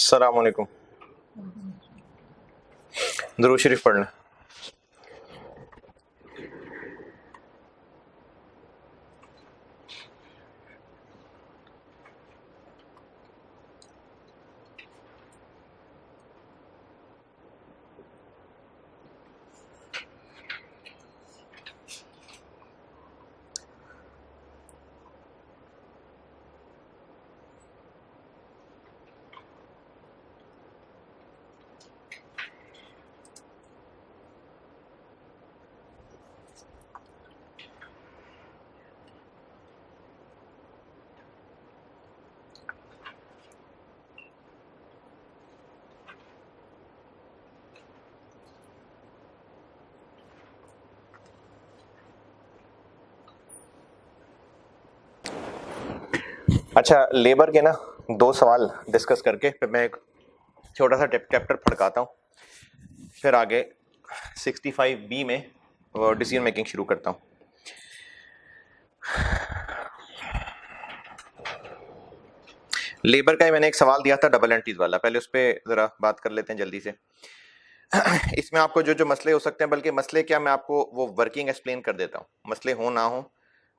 अस्सलाम वालेकुम। दुरूद शरीफ पढ़ लें। अच्छा, लेबर के ना दो सवाल डिस्कस करके फिर मैं एक छोटा सा चैप्टर फड़काता हूँ, फिर आगे 65B में डिसीजन मेकिंग शुरू करता हूँ। लेबर का ही मैंने एक सवाल दिया था डबल एंट्रीज वाला, पहले उस पर ज़रा बात कर लेते हैं जल्दी से। इसमें आपको जो जो मसले हो सकते हैं, बल्कि मसले क्या, मैं आपको वो वर्किंग एक्सप्लेन कर देता हूँ। मसले हो ना हो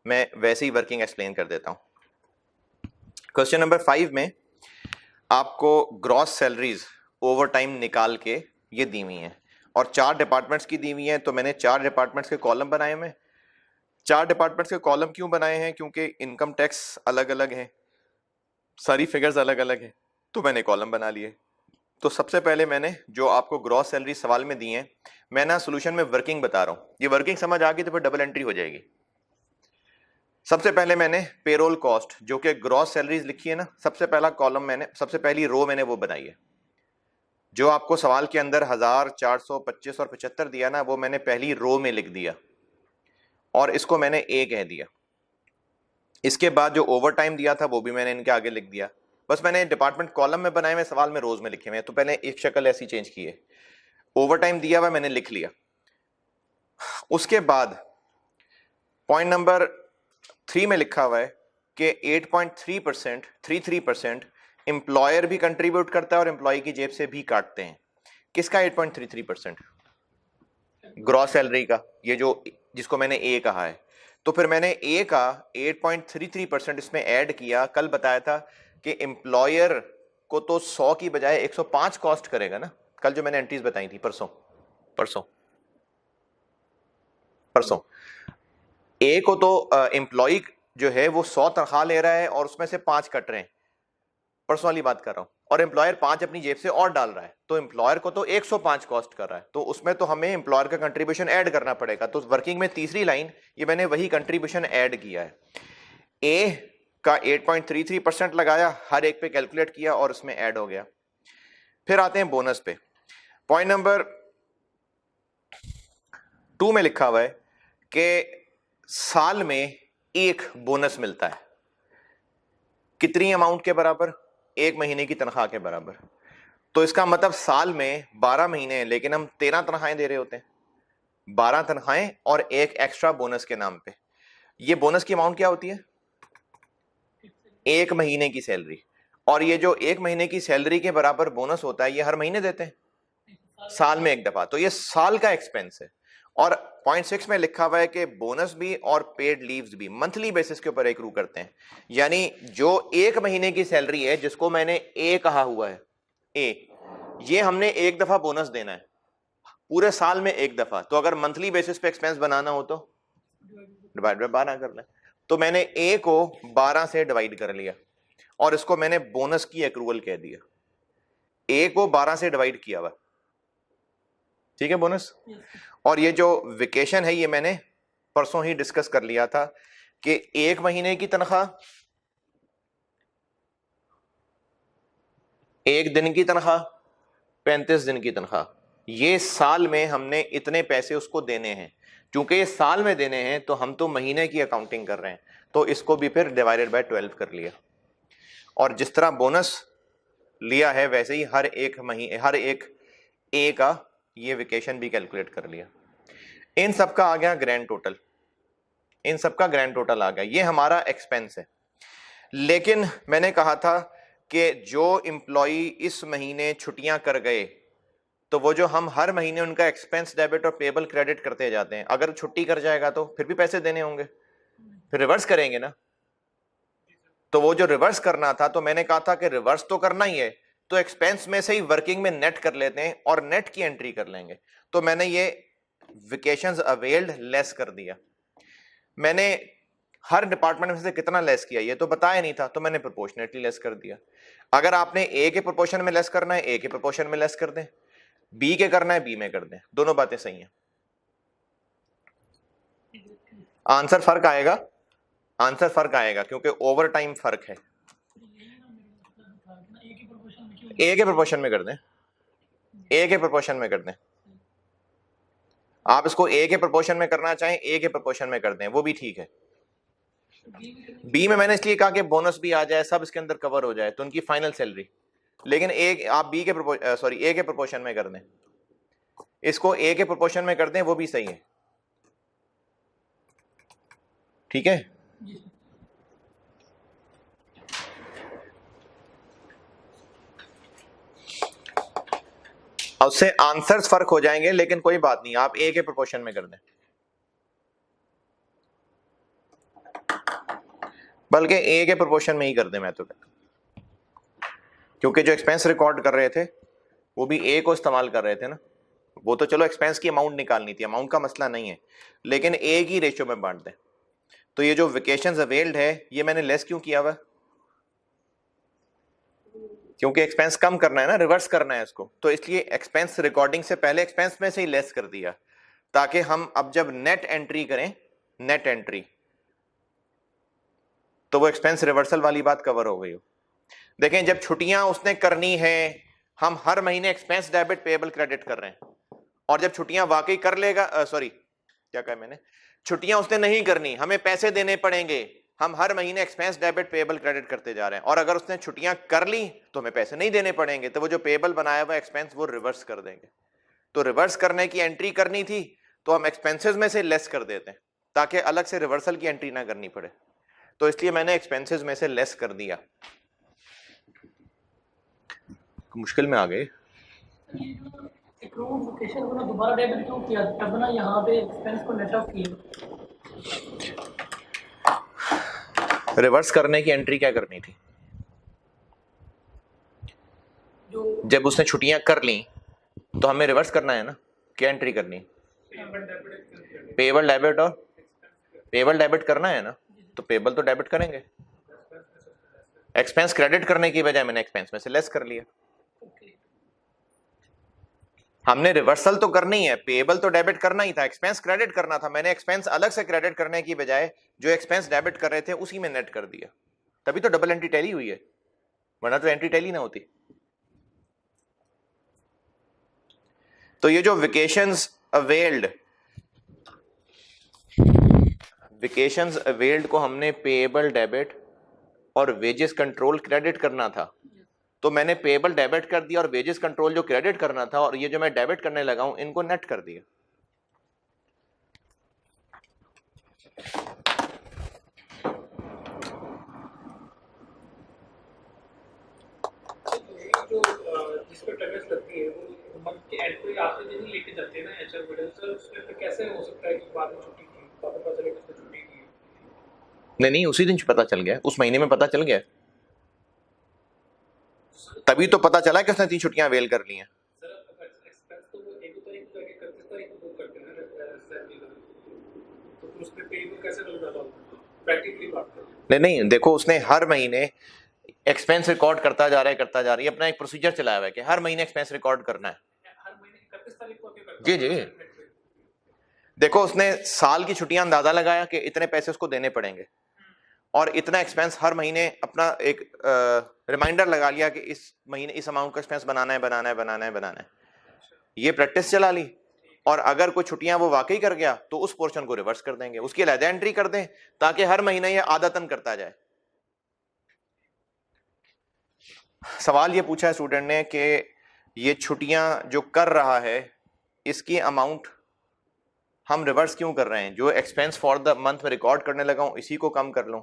मैं वैसे ही वर्किंग एक्सप्लेन कर देता हूँ। क्वेश्चन नंबर 5 में आपको ग्रॉस सैलरीज ओवर टाइम निकाल के ये दी हुई हैं और 4 डिपार्टमेंट्स की दी हुई हैं। तो मैंने 4 डिपार्टमेंट्स के कॉलम बनाए हुए। 4 डिपार्टमेंट्स के कॉलम क्यों बनाए हैं? क्योंकि इनकम टैक्स अलग अलग है, सारी फिगर्स अलग अलग है, तो मैंने कॉलम बना लिए। तो सबसे पहले मैंने जो आपको ग्रॉस सैलरी सवाल में दी है, मैं ना सोल्यूशन में वर्किंग बता रहा हूँ। ये वर्किंग समझ आ गई तो फिर डबल एंट्री हो जाएगी। सबसे पहले मैंने पेरोल कॉस्ट जो कि ग्रॉस सैलरीज लिखी है ना, सबसे पहला कॉलम मैंने, सबसे पहली रो मैंने वो बनाई है। जो आपको सवाल के अंदर 1425 और 75 दिया ना, वो मैंने पहली रो में लिख दिया और इसको मैंने ए कह दिया। इसके बाद जो ओवर टाइम दिया था वो भी मैंने इनके आगे लिख दिया। बस मैंने डिपार्टमेंट कॉलम में बनाए हुए, सवाल में रोज में लिखे हुए। तो पहले एक शक्ल ऐसी चेंज की है, ओवर टाइम दिया हुआ मैंने लिख लिया। उसके बाद पॉइंट नंबर 3 में लिखा हुआ है कि 8.3% 33% एम्प्लॉयर भी कंट्रीब्यूट करता है और एम्प्लॉय की जेब से भी काटते हैं। किसका 8.33%? ग्रॉस सैलरी का, ये जो जिसको मैंने ए कहा है। तो फिर मैंने ए का 8.33% इसमें ऐड किया। कल बताया था कि एम्प्लॉयर को तो 100 की बजाय 105 कॉस्ट करेगा ना, कल जो मैंने एंट्रीज बताई थी परसों परसों परसों ए को तो एम्प्लॉय जो है वो 100 तनख्वाह ले रहा है और उसमें से 5 कट रहे हैं, परसों वाली बात कर रहा हूं, और एम्प्लॉयर 5 अपनी जेब से और डाल रहा है, तो एम्प्लॉयर को तो 105 कॉस्ट कर रहा है, तो उसमें तो हमें एम्प्लॉयर का कंट्रीब्यूशन ऐड करना पड़ेगा। तो वर्किंग में तीसरी लाइन ये मैंने वही कंट्रीब्यूशन ऐड किया है। ए का 8.33% लगाया, हर एक पे कैलकुलेट किया और उसमें ऐड हो गया। फिर आते हैं बोनस पे। पॉइंट नंबर 2 में लिखा हुआ है कि साल में एक बोनस मिलता है। कितनी अमाउंट के बराबर? 1 महीने की तनख्वाह के बराबर। तो इसका मतलब साल में 12 महीने हैं, लेकिन हम 13 तनख्वाहें दे रहे होते हैं। 12 तनख्वाहें और एक एक्स्ट्रा बोनस के नाम पे। ये बोनस की अमाउंट क्या होती है? 1 महीने की सैलरी। और ये जो 1 महीने की सैलरी के बराबर बोनस होता है, ये हर महीने देते हैं, साल में एक दफा। तो ये साल का एक्सपेंस है। और पॉइंट 6 में लिखा हुआ है कि बोनस भी और पेड लीव्स भी मंथली बेसिस के ऊपर एक्रू करते हैं। यानी जो 1 महीने की सैलरी है, जिसको मैंने ए कहा हुआ है, ए, ये हमने एक दफा बोनस देना है, पूरे साल में एक दफा। तो अगर मंथली बेसिस पे एक्सपेंस बनाना हो तो डिवाइड बाय 12 कर लें। तो मैंने ए को 12 से डिवाइड कर लिया और इसको मैंने बोनस की एक्रूवल कह दिया। ए को 12 से डिवाइड किया हुआ, ठीक है, बोनस। और ये जो वेकेशन है, ये मैंने परसों ही डिस्कस कर लिया था कि 1 महीने की तनख्वाह, 1 दिन की तनख्वाह, 35 दिन की तनख्वाह, ये साल में हमने इतने पैसे उसको देने हैं। क्योंकि ये साल में देने हैं तो हम तो महीने की अकाउंटिंग कर रहे हैं, तो इसको भी फिर डिवाइडेड बाय 12 कर लिया। और जिस तरह बोनस लिया है वैसे ही हर एक महीने, हर एक ए का ये वेकेशन भी कैलकुलेट कर लिया। इन सब का आ गया ग्रैंड टोटल, इन सब का ग्रैंड टोटल आ गया। ये हमारा एक्सपेंस है। लेकिन मैंने कहा था कि जो एम्प्लॉई इस महीने छुट्टियां कर गए तो वो जो हम हर महीने उनका एक्सपेंस डेबिट और पेबल क्रेडिट करते जाते हैं, अगर छुट्टी कर जाएगा तो फिर भी पैसे देने होंगे, फिर रिवर्स करेंगे ना। तो वो जो रिवर्स करना था, तो मैंने कहा था कि रिवर्स तो करना ही है, तो एक्सपेंस में से ही वर्किंग में नेट कर लेते हैं और नेट की एंट्री कर लेंगे। तो मैंने ये वेकेशंस अवेल्ड लेस कर दिया। मैंने हर डिपार्टमेंट में से कितना लेस किया ये तो बताया नहीं था, तो मैंने प्रोपोर्शनेटली लेस कर दिया। अगर आपने ए के प्रोपोर्शन में लेस करना है, ए के प्रोपोर्शन में लेस कर दें, बी के करना है बी में कर दें, दोनों बातें सही हैं। आंसर फर्क आएगा, आंसर फर्क आएगा क्योंकि ओवर टाइम फर्क है। ए के प्रोपोर्शन में कर दें, ए के प्रोपोर्शन में कर दें। आप इसको ए के प्रोपोर्शन में करना चाहें ए के प्रोपोर्शन में कर दें, वो भी ठीक है। बी में मैंने इसलिए कहा कि बोनस भी आ जाए, सब इसके अंदर कवर हो जाए, तो उनकी फाइनल सैलरी। लेकिन ए आप बी के ए के प्रोपोर्शन में कर दें, इसको ए के प्रोपोर्शन में कर दें, वो भी सही है। ठीक है, उससे आंसर्स फर्क हो जाएंगे, लेकिन कोई बात नहीं, आप ए के प्रोपोर्शन में कर दें, बल्कि ए के प्रोपोर्शन में ही कर दें मैं तो कहता, क्योंकि जो एक्सपेंस रिकॉर्ड कर रहे थे वो भी ए को इस्तेमाल कर रहे थे ना। वो तो चलो एक्सपेंस की अमाउंट निकालनी थी, अमाउंट का मसला नहीं है, लेकिन ए की रेशियो में बांट दें। तो ये जो वेकेशंस अवेल्ड है ये मैंने लेस क्यों किया हुआ? क्योंकि एक्सपेंस कम करना है ना, रिवर्स करना है इसको, तो इसलिए एक्सपेंस रिकॉर्डिंग से पहले एक्सपेंस में से ही लेस कर दिया, ताकि हम अब जब नेट एंट्री करें, नेट एंट्री, तो वो एक्सपेंस रिवर्सल वाली बात कवर हो गई हो। देखें, जब छुट्टियां उसने करनी है, हम हर महीने एक्सपेंस डेबिट पेएबल क्रेडिट कर रहे हैं, और जब छुट्टियां वाकई कर लेगा, सॉरी क्या कहा मैंने, छुट्टियां उसने नहीं करनी, हमें पैसे देने पड़ेंगे, हम हर महीने एक्सपेंस डेबिट पेएबल क्रेडिट करते जा रहे हैं, और अगर उसने छुट्टियां कर ली तो हमें पैसे नहीं देने पड़ेंगे, तो वो जो पेएबल बनाया हुआ एक्सपेंस वो रिवर्स कर देंगे। तो रिवर्स करने की एंट्री करनी थी तो हम एक्सपेंसेस में से लेस कर देते हैं, ताकि अलग से रिवर्सल की एंट्री ना करनी पड़े, तो इसलिए मैंने एक्सपेंसेस में से लेस कर दिया। मुश्किल में आ गए। दोबारा डेबिट क्यों किया, तब ना यहाँ पे एक्सपेंस को नेट ऑफ किया। रिवर्स करने की एंट्री क्या करनी थी? जब उसने छुट्टियां कर ली तो हमें रिवर्स करना है ना, क्या एंट्री करनी? पेबल डेबिट, और पेबल डेबिट करना है ना, तो पेबल तो डेबिट करेंगे। एक्सपेंस क्रेडिट करने की बजाय मैंने एक्सपेंस में से लेस कर लिया। हमने रिवर्सल तो करनी है, पेएबल तो डेबिट करना ही था, एक्सपेंस क्रेडिट करना था, मैंने एक्सपेंस अलग से क्रेडिट करने की बजाय जो एक्सपेंस डेबिट कर रहे थे उसी में नेट कर दिया, तभी तो डबल एंट्री टैली हुई है, वरना तो एंट्री टैली ना होती। तो ये जो वेकेशंस अवेल्ड को हमने पेएबल डेबिट और वेजेस कंट्रोल क्रेडिट करना था, तो मैंने पेएबल डेबिट कर दिया और वेजेस कंट्रोल जो क्रेडिट करना था, और ये जो मैं डेबिट करने लगा हूं इनको नेट कर दिया। जो जिस पे टर्नेस लगती है वो मंथ के एंड पे आखिरी दिन ही लेके जाते हैं ना एचआर वगैरह, सर उसमें फिर कैसे हो सकता है कि बाद में छुट्टी की, बाद में पता चले कि छुट्टी की? नहीं, उसी दिन पता चल गया, उस महीने में पता चल गया, तभी तो पता चला कि उसने 3 छुट्टियां अवेल कर ली हैं। सर एक्सपेंस तो वो 1 तारीख को जाके 31 तारीख को बुक करते हैं ना सैलरी का, तो फिर उस पे पेबल कैसे लग जाता है? प्रैक्टिकली बात करें। नहीं, देखो उसने हर महीने एक्सपेंस रिकॉर्ड करता जा रहा है, अपना एक प्रोसीजर चलाया हुआ है कि हर महीने एक्सपेंस रिकॉर्ड करना है। हर महीने 31 तारीख को करता है। जी जी, देखो उसने साल की छुट्टियां अंदाजा लगाया कि इतने पैसे उसको देने पड़ेंगे, और इतना एक्सपेंस हर महीने अपना एक रिमाइंडर लगा लिया कि इस महीने इस अमाउंट का एक्सपेंस बनाना है। ये प्रैक्टिस चला ली, और अगर कोई छुट्टियां वो वाकई कर गया तो उस पोर्शन को रिवर्स कर देंगे, उसकी अलग एंट्री कर दें, ताकि हर महीने ये आदतन करता जाए। सवाल ये पूछा है स्टूडेंट ने कि ये छुट्टियां जो कर रहा है इसकी अमाउंट हम रिवर्स क्यों कर रहे हैं, जो एक्सपेंस फॉर द मंथ में रिकॉर्ड करने लगा हूं इसी को कम कर लूं।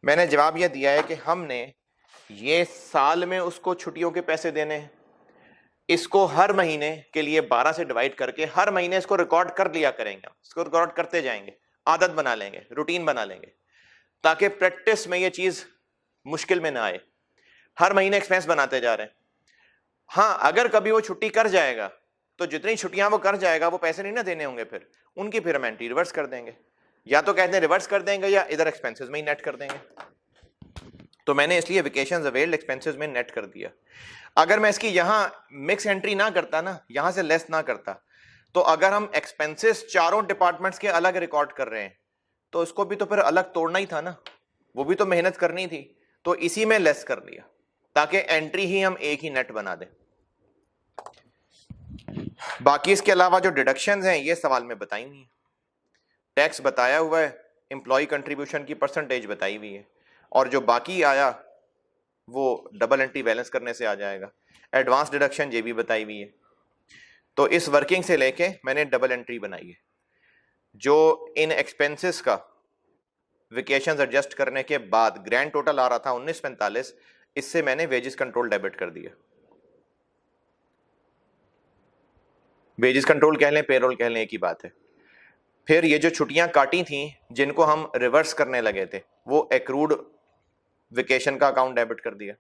मैंने जवाब यह दिया है कि हमने ये साल में उसको छुट्टियों के पैसे देने हैं, इसको हर महीने के लिए 12 से डिवाइड करके हर महीने इसको रिकॉर्ड कर लिया करेंगे, इसको रिकॉर्ड करते जाएंगे, आदत बना लेंगे, रूटीन बना लेंगे, ताकि प्रैक्टिस में ये चीज मुश्किल में ना आए। हर महीने एक्सपेंस बनाते जा रहे हैं। हाँ, अगर कभी वो छुट्टी कर जाएगा तो जितनी छुट्टियां वो कर जाएगा वो पैसे नहीं ना देने होंगे, फिर उनकी फिर हम एंट्री रिवर्स कर देंगे, या तो कहते हैं रिवर्स कर देंगे या इधर एक्सपेंसेस में ही नेट कर देंगे। तो मैंने इसलिए वेकेशंस अवेल्ड एक्सपेंसेस में नेट कर दिया। अगर मैं इसकी यहां मिक्स एंट्री ना करता ना, यहां से लेस ना करता, तो अगर हम एक्सपेंसेस चारों डिपार्टमेंट्स के अलग रिकॉर्ड कर रहे हैं तो इसको भी तो फिर अलग तोड़ना ही था ना, वो भी तो मेहनत करनी थी। तो इसी में लेस कर दिया ताकि एंट्री ही हम एक ही नेट बना दें। बाकी इसके अलावा जो डिडक्शंस हैं ये सवाल में बताई हुई है। टैक्स बताया हुआ है, एम्प्लॉय कंट्रीब्यूशन की परसेंटेज बताई हुई है, और जो बाकी आया वो डबल एंट्री बैलेंस करने से आ जाएगा। एडवांस डिडक्शन ये भी बताई हुई है। तो इस वर्किंग से लेके मैंने डबल एंट्री बनाई है। जो इन एक्सपेंसेस का वेकेशंस एडजस्ट करने के बाद ग्रैंड टोटल आ रहा था 1945, इससे मैंने वेजेस कंट्रोल डेबिट कर दिया। वेजेस कंट्रोल कह लें, पेरोल कह लें, एक ही बात है। फिर ये जो छुट्टियां काटी थी जिनको हम रिवर्स करने लगे थे, वो एक्रूड वेकेशन का अकाउंट डेबिट कर दिया।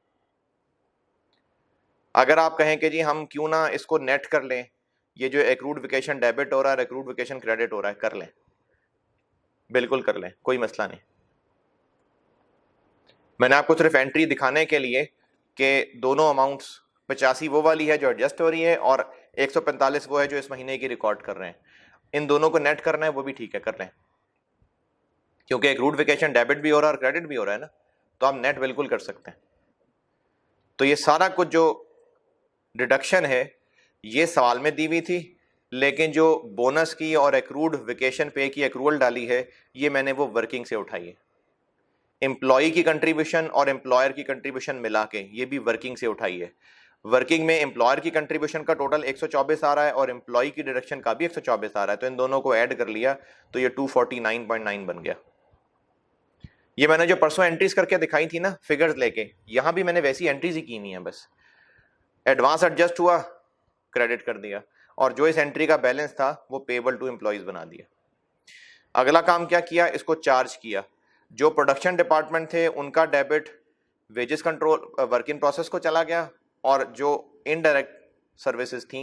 अगर आप कहें कि जी हम क्यों ना इसको नेट कर लें, ये जो एक्रूड वेकेशन डेबिट हो रहा है, एक्रूड वेकेशन क्रेडिट हो रहा है, कर लें, बिल्कुल कर लें, कोई मसला नहीं। मैंने आपको सिर्फ एंट्री दिखाने के लिए कि दोनों अमाउंट्स 85 वो वाली है जो एडजस्ट हो रही है और 145 वो है जो इस महीने की रिकॉर्ड कर रहे हैं, इन दोनों को नेट करना है, वो भी ठीक है, कर लें, क्योंकि एक्रूड वेकेशन डेबिट भी हो रहा है और क्रेडिट भी हो रहा है ना, तो आप नेट बिल्कुल कर सकते हैं। तो ये सारा कुछ जो डिडक्शन है ये सवाल में दी हुई थी, लेकिन जो बोनस की और एक्रूड वेकेशन पे की एक्रूअल डाली है ये मैंने वो वर्किंग से उठाई है। एम्प्लॉय की कंट्रीब्यूशन और एम्प्लॉयर की कंट्रीब्यूशन मिला के ये भी वर्किंग से उठाई है। वर्किंग में एम्प्लॉयर की कंट्रीब्यूशन का टोटल 124 आ रहा है और एम्प्लॉय की डिडक्शन का भी 124 आ रहा है, तो इन दोनों को ऐड कर लिया तो ये 249.9 बन गया। ये मैंने जो परसों एंट्रीज करके दिखाई थी ना फिगर्स लेके, यहां भी मैंने वैसी एंट्रीज ही की नहीं है, बस एडवांस एडजस्ट हुआ, क्रेडिट कर दिया, और जो इस एंट्री का बैलेंस था वो पेबल टू एम्प्लॉइज बना दिया। अगला काम क्या किया, इसको चार्ज किया। जो प्रोडक्शन डिपार्टमेंट थे उनका debit wages control work in process को चला गया, और जो इनडायरेक्ट सर्विसेज थी,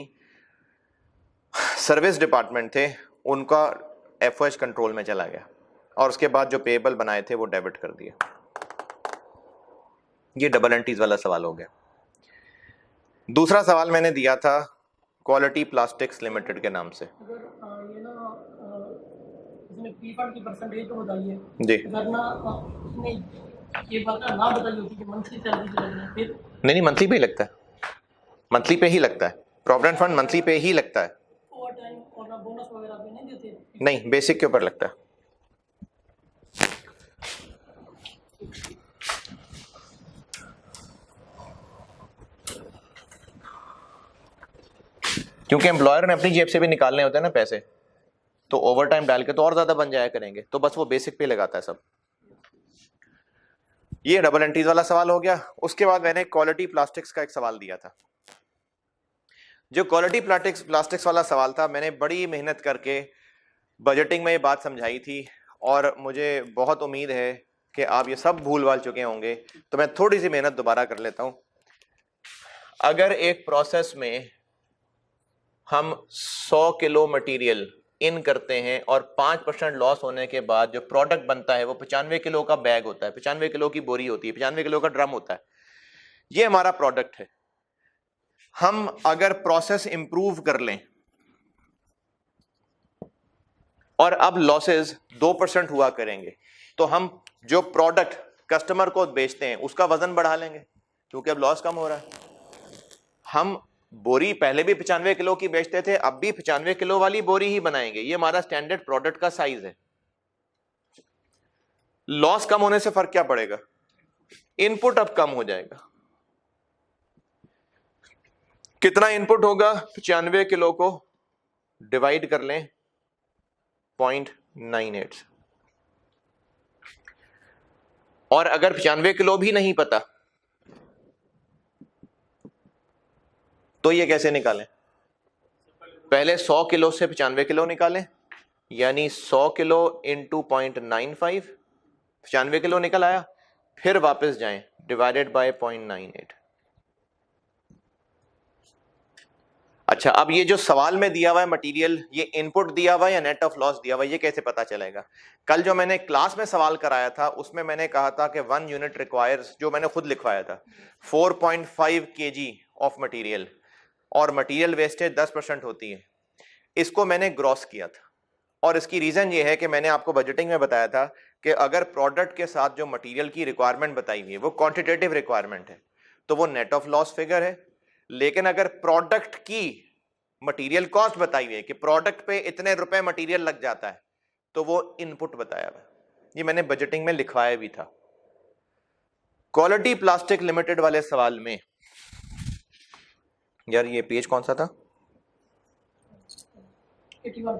सर्विस डिपार्टमेंट थे, उनका एफओएच कंट्रोल में चला गया, और उसके बाद जो पेबल बनाए थे वो डेबिट कर दिया। ये डबल एंट्रीज वाला सवाल हो गया। दूसरा सवाल मैंने दिया था क्वालिटी प्लास्टिक्स लिमिटेड के नाम से। अगर ये ना इसने पी फंड की परसेंटेज तो बताई है जी, अगर ना उसने ये बात ना बताई होती कि मंथली सैलरी से लगना है, फिर नहीं मंथली पे ही लगता है, मंथली पे ही लगता है, प्रोविडेंट फंड मंथली पे ही लगता है। ओवर टाइम और ना बोनस वगैरह पे नहीं देते? नहीं, बेसिक के ऊपर लगता है। क्योंकि एम्प्लॉयर ने अपनी जेब से भी निकालने होते हैं ना पैसे, तो ओवर टाइम डाल के तो और ज्यादा बन जाया करेंगे, तो बस वो बेसिक पे लगाता है सब। ये डबल एंट्रीज वाला सवाल हो गया। उसके बाद मैंने क्वालिटी प्लास्टिक्स का एक सवाल दिया था। जो क्वालिटी प्लास्टिक्स वाला सवाल था, मैंने बड़ी मेहनत करके बजटिंग में ये बात समझाई थी, और मुझे बहुत उम्मीद है कि आप ये सब भूल भाल चुके होंगे, तो मैं थोड़ी सी मेहनत दोबारा कर लेता हूं। अगर एक प्रोसेस में हम 100 किलो मटेरियल इन करते हैं और 5% लॉस होने के बाद जो प्रोडक्ट बनता है वो 95 किलो का बैग होता है, 95 किलो की बोरी होती है, 95 किलो का ड्रम होता है, ये हमारा प्रोडक्ट है। हम अगर प्रोसेस इंप्रूव कर लें और अब लॉसेस 2% हुआ करेंगे, तो हम जो प्रोडक्ट कस्टमर को बेचते हैं उसका वजन बढ़ा लेंगे, क्योंकि अब लॉस कम हो रहा है। हम बोरी पहले भी 95 किलो की बेचते थे, अब भी 95 किलो वाली बोरी ही बनाएंगे, ये हमारा स्टैंडर्ड प्रोडक्ट का साइज है। लॉस कम होने से फर्क क्या पड़ेगा, इनपुट अब कम हो जाएगा। कितना इनपुट होगा, 95 किलो को डिवाइड कर लें 0.98, और अगर 95 किलो भी नहीं पता तो ये कैसे निकालें? पहले 100 किलो से 95 किलो निकालें, यानी 100 किलो इंटू 0.95, 95 किलो निकल आया। फिर वापस जाएं, डिवाइडेड बाय 0.98। अच्छा, अब ये जो सवाल में दिया हुआ है मटेरियल, ये इनपुट दिया हुआ है या नेट ऑफ लॉस दिया हुआ है, ये कैसे पता चलेगा? कल जो मैंने क्लास में सवाल कराया था उसमें मैंने कहा था कि 1 यूनिट रिक्वायर्स, जो मैंने खुद लिखवाया था, 4.5 kg ऑफ मटेरियल, और मटेरियल वेस्टेज 10% होती है। इसको मैंने ग्रॉस किया था, और इसकी रीजन ये है कि मैंने आपको बजटिंग में बताया था कि अगर प्रोडक्ट के साथ जो मटेरियल की रिक्वायरमेंट बताई हुई है वो क्वांटिटेटिव रिक्वायरमेंट है तो वो नेट ऑफ लॉस फिगर है। लेकिन अगर प्रोडक्ट की मटेरियल कॉस्ट बताई हुई है कि प्रोडक्ट पे इतने रुपए मटेरियल लग जाता है तो वो इनपुट बताया हुआ है। ये मैंने बजटिंग में लिखवाया भी था। क्वालिटी प्लास्टिक लिमिटेड वाले सवाल में, यार ये पेज कौन सा था? 81।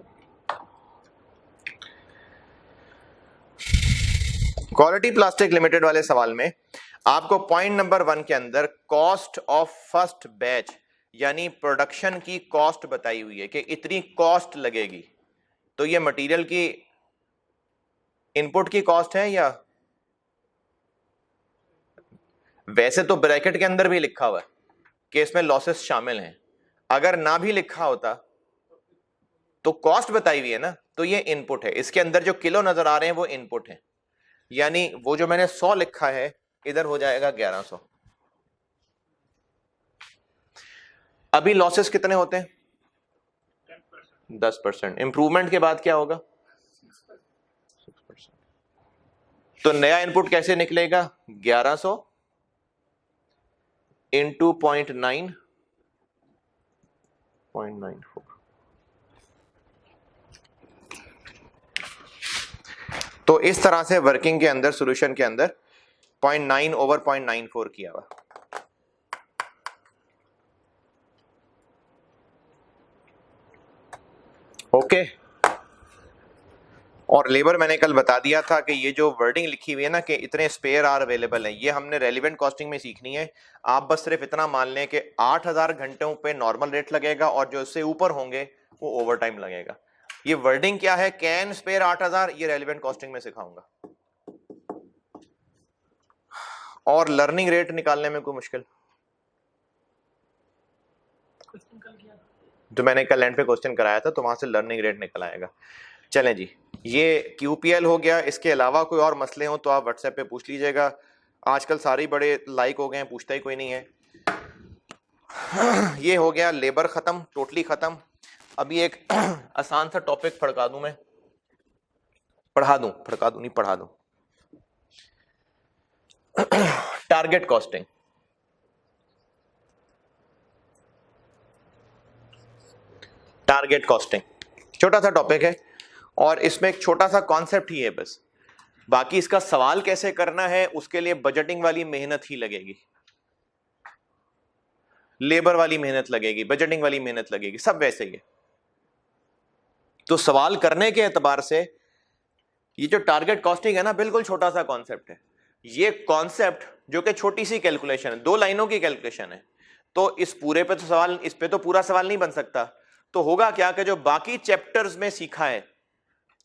क्वालिटी प्लास्टिक लिमिटेड वाले सवाल में आपको पॉइंट नंबर 1 के अंदर कॉस्ट ऑफ फर्स्ट बैच यानी प्रोडक्शन की कॉस्ट बताई हुई है कि इतनी कॉस्ट लगेगी। तो ये मटेरियल की इनपुट की कॉस्ट है, या वैसे तो ब्रैकेट के अंदर भी लिखा हुआ है कि इसमें लॉसेस शामिल हैं। अगर ना भी लिखा होता तो कॉस्ट बताई हुई है ना, तो ये इनपुट है। इसके अंदर जो किलो नजर आ रहे हैं वो इनपुट है, यानी वो जो मैंने 100 लिखा है इधर हो जाएगा 1100। अभी लॉसेस कितने होते हैं? 10%। इंप्रूवमेंट के बाद क्या होगा? 6%। तो नया इनपुट कैसे निकलेगा? 1100 इंटू 0.94। तो इस तरह से वर्किंग के अंदर, सॉल्यूशन के अंदर 0.9 ओवर 0.94 किया हुआ। ओके। और लेबर मैंने कल बता दिया था कि ये जो वर्डिंग लिखी हुई है ना कि इतने स्पेयर आर अवेलेबल हैं, ये हमने रेलिवेंट कॉस्टिंग में सीखनी है। आप बस सिर्फ इतना मान लें कि 8000 घंटों पे नॉर्मल रेट लगेगा और जो इससे ऊपर होंगे वो ओवर टाइम लगेगा। ये वर्डिंग क्या है? कैन स्पेयर 8000, ये रेलिवेंट कॉस्टिंग में सिखाऊंगा। और लर्निंग रेट निकालने में कोई मुश्किल? जो मैंने कल एंड पे क्वेश्चन कराया था तो वहां से लर्निंग रेट निकल आएगा। चलें जी, ये QPL हो गया। इसके अलावा कोई और मसले हो तो आप व्हाट्सएप पे पूछ लीजिएगा। आजकल सारे बड़े लाइक हो गए हैं, पूछता ही कोई नहीं है। ये हो गया लेबर खत्म, टोटली खत्म। अभी एक आसान सा टॉपिक पढ़ा दूं, नहीं पढ़ा दूं। Target costing. टारगेट कॉस्टिंग छोटा सा टॉपिक है और इसमें एक छोटा सा कॉन्सेप्ट ही है बस। बाकी इसका सवाल कैसे करना है उसके लिए बजटिंग वाली मेहनत ही लगेगी, लेबर वाली मेहनत लगेगी, बजटिंग वाली मेहनत लगेगी, सब वैसे ही है। तो सवाल करने के एतबार से ये जो टारगेट कॉस्टिंग है ना, बिल्कुल छोटा सा कॉन्सेप्ट है। ये कॉन्सेप्ट जो कि छोटी सी कैलकुलेशन है, 2 लाइनों की कैलकुलेशन है, तो इस पूरे पे तो सवाल, इस पे तो पूरा सवाल नहीं बन सकता। तो होगा क्या कि जो बाकी चैप्टर्स में सीखा है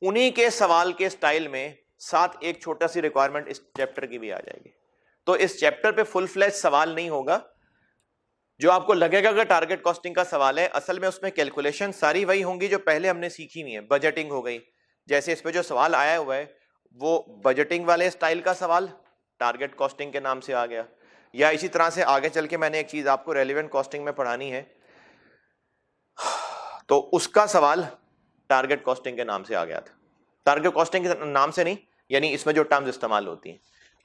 उन्हीं के सवाल के स्टाइल में साथ एक छोटा सी रिक्वायरमेंट इस चैप्टर की भी आ जाएगी। तो इस चैप्टर पे फुल फ्लैश सवाल नहीं होगा। जो आपको लगेगा कि टारगेट कॉस्टिंग का सवाल है, असल में उसमें कैलकुलेशन सारी वही होंगी जो पहले हमने सीखी हुई है। बजटिंग हो गई, जैसे इस पे जो सवाल आया हुआ है वो बजटिंग वाले स्टाइल का सवाल टारगेट कॉस्टिंग के नाम से आ गया। या इसी तरह से आगे चल के मैंने एक चीज आपको रेलिवेंट कॉस्टिंग में पढ़ानी है, तो उसका सवाल टारगेट कॉस्टिंग के नाम से आ गया था। टारगेट कॉस्टिंग के नाम से नहीं, यानी इसमें जो टर्म्स इस्तेमाल होती हैं।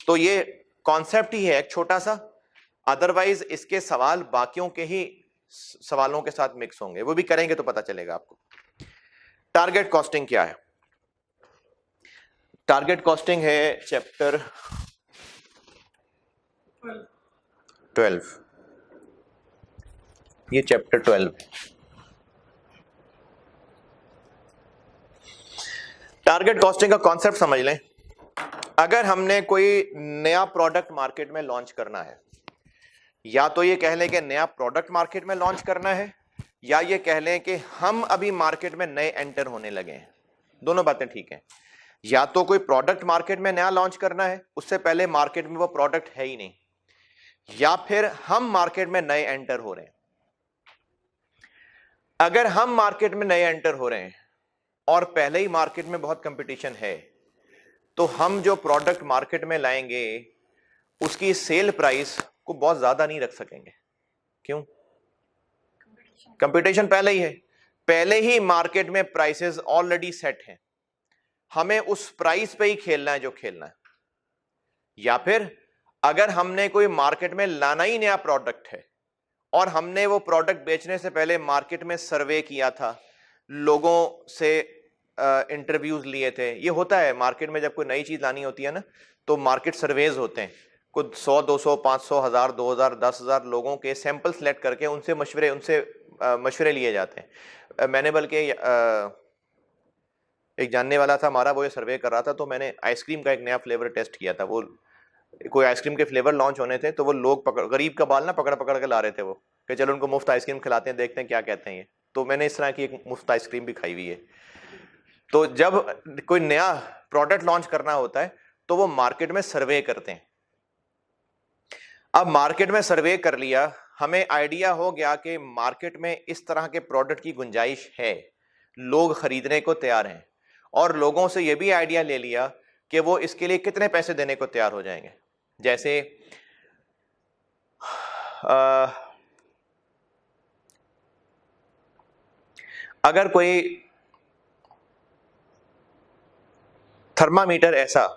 तो ये कॉन्सेप्ट ही है एक छोटा सा, अदरवाइज इसके सवाल बाकियों के ही सवालों के साथ मिक्स होंगे, वो भी करेंगे तो पता चलेगा आपको। टारगेट कॉस्टिंग क्या है? टारगेट कॉस्टिंग है चैप्टर 12। ये चैप्टर 12। टारगेट कॉस्टिंग का कॉन्सेप्ट समझ लें। अगर हमने कोई नया प्रोडक्ट मार्केट में लॉन्च करना है या तो ये कह लें कि नया प्रोडक्ट मार्केट में लॉन्च करना है, या ये कह लें कि हम अभी मार्केट में नए एंटर होने लगे हैं। दोनों बातें ठीक हैं। या तो कोई प्रोडक्ट मार्केट में नया लॉन्च करना है, उससे पहले मार्केट में वो प्रोडक्ट है ही नहीं, या फिर हम मार्केट में नए एंटर हो रहे हैं। अगर हम मार्केट में नए एंटर हो रहे हैं और पहले ही मार्केट में बहुत कंपटीशन है, तो हम जो प्रोडक्ट मार्केट में लाएंगे उसकी सेल प्राइस को बहुत ज्यादा नहीं रख सकेंगे। क्यों? कंपटीशन पहले ही है, पहले ही मार्केट में प्राइसेस ऑलरेडी सेट हैं, हमें उस प्राइस पे ही खेलना है जो खेलना है। या फिर अगर हमने कोई मार्केट में लाना ही नया प्रोडक्ट है और हमने वो प्रोडक्ट बेचने से पहले मार्केट में सर्वे किया था, लोगों से इंटरव्यूज लिए थे। ये होता है मार्केट में, जब कोई नई चीज लानी होती है ना, तो मार्केट सर्वेज होते हैं, कुछ 100, 200, 500, 1000, 2000, 10,000 लोगों के सैंपल सेलेक्ट करके उनसे मशवरे लिए जाते हैं। मैंने बल्कि एक जानने वाला था हमारा, वो ये सर्वे कर रहा था, तो मैंने आइसक्रीम का एक नया फ्लेवर टेस्ट किया था। वो कोई आइसक्रीम के फ्लेवर लॉन्च होने थे, तो वो लोग गरीब का बाल ना पकड़ पकड़ के ला रहे थे, वो कि चलो उनको मुफ्त आइसक्रीम खिलाते हैं, देखते हैं क्या कहते हैं ये। तो मैंने इस तरह की एक मुफ्त आइसक्रीम भी खाई हुई है। तो जब कोई नया प्रोडक्ट लॉन्च करना होता है तो वो मार्केट में सर्वे करते हैं। अब मार्केट में सर्वे कर लिया, हमें आइडिया हो गया कि मार्केट में इस तरह के प्रोडक्ट की गुंजाइश है, लोग खरीदने को तैयार हैं, और लोगों से यह भी आइडिया ले लिया कि वो इसके लिए कितने पैसे देने को तैयार हो जाएंगे। जैसे अगर कोई थर्मामीटर ऐसा,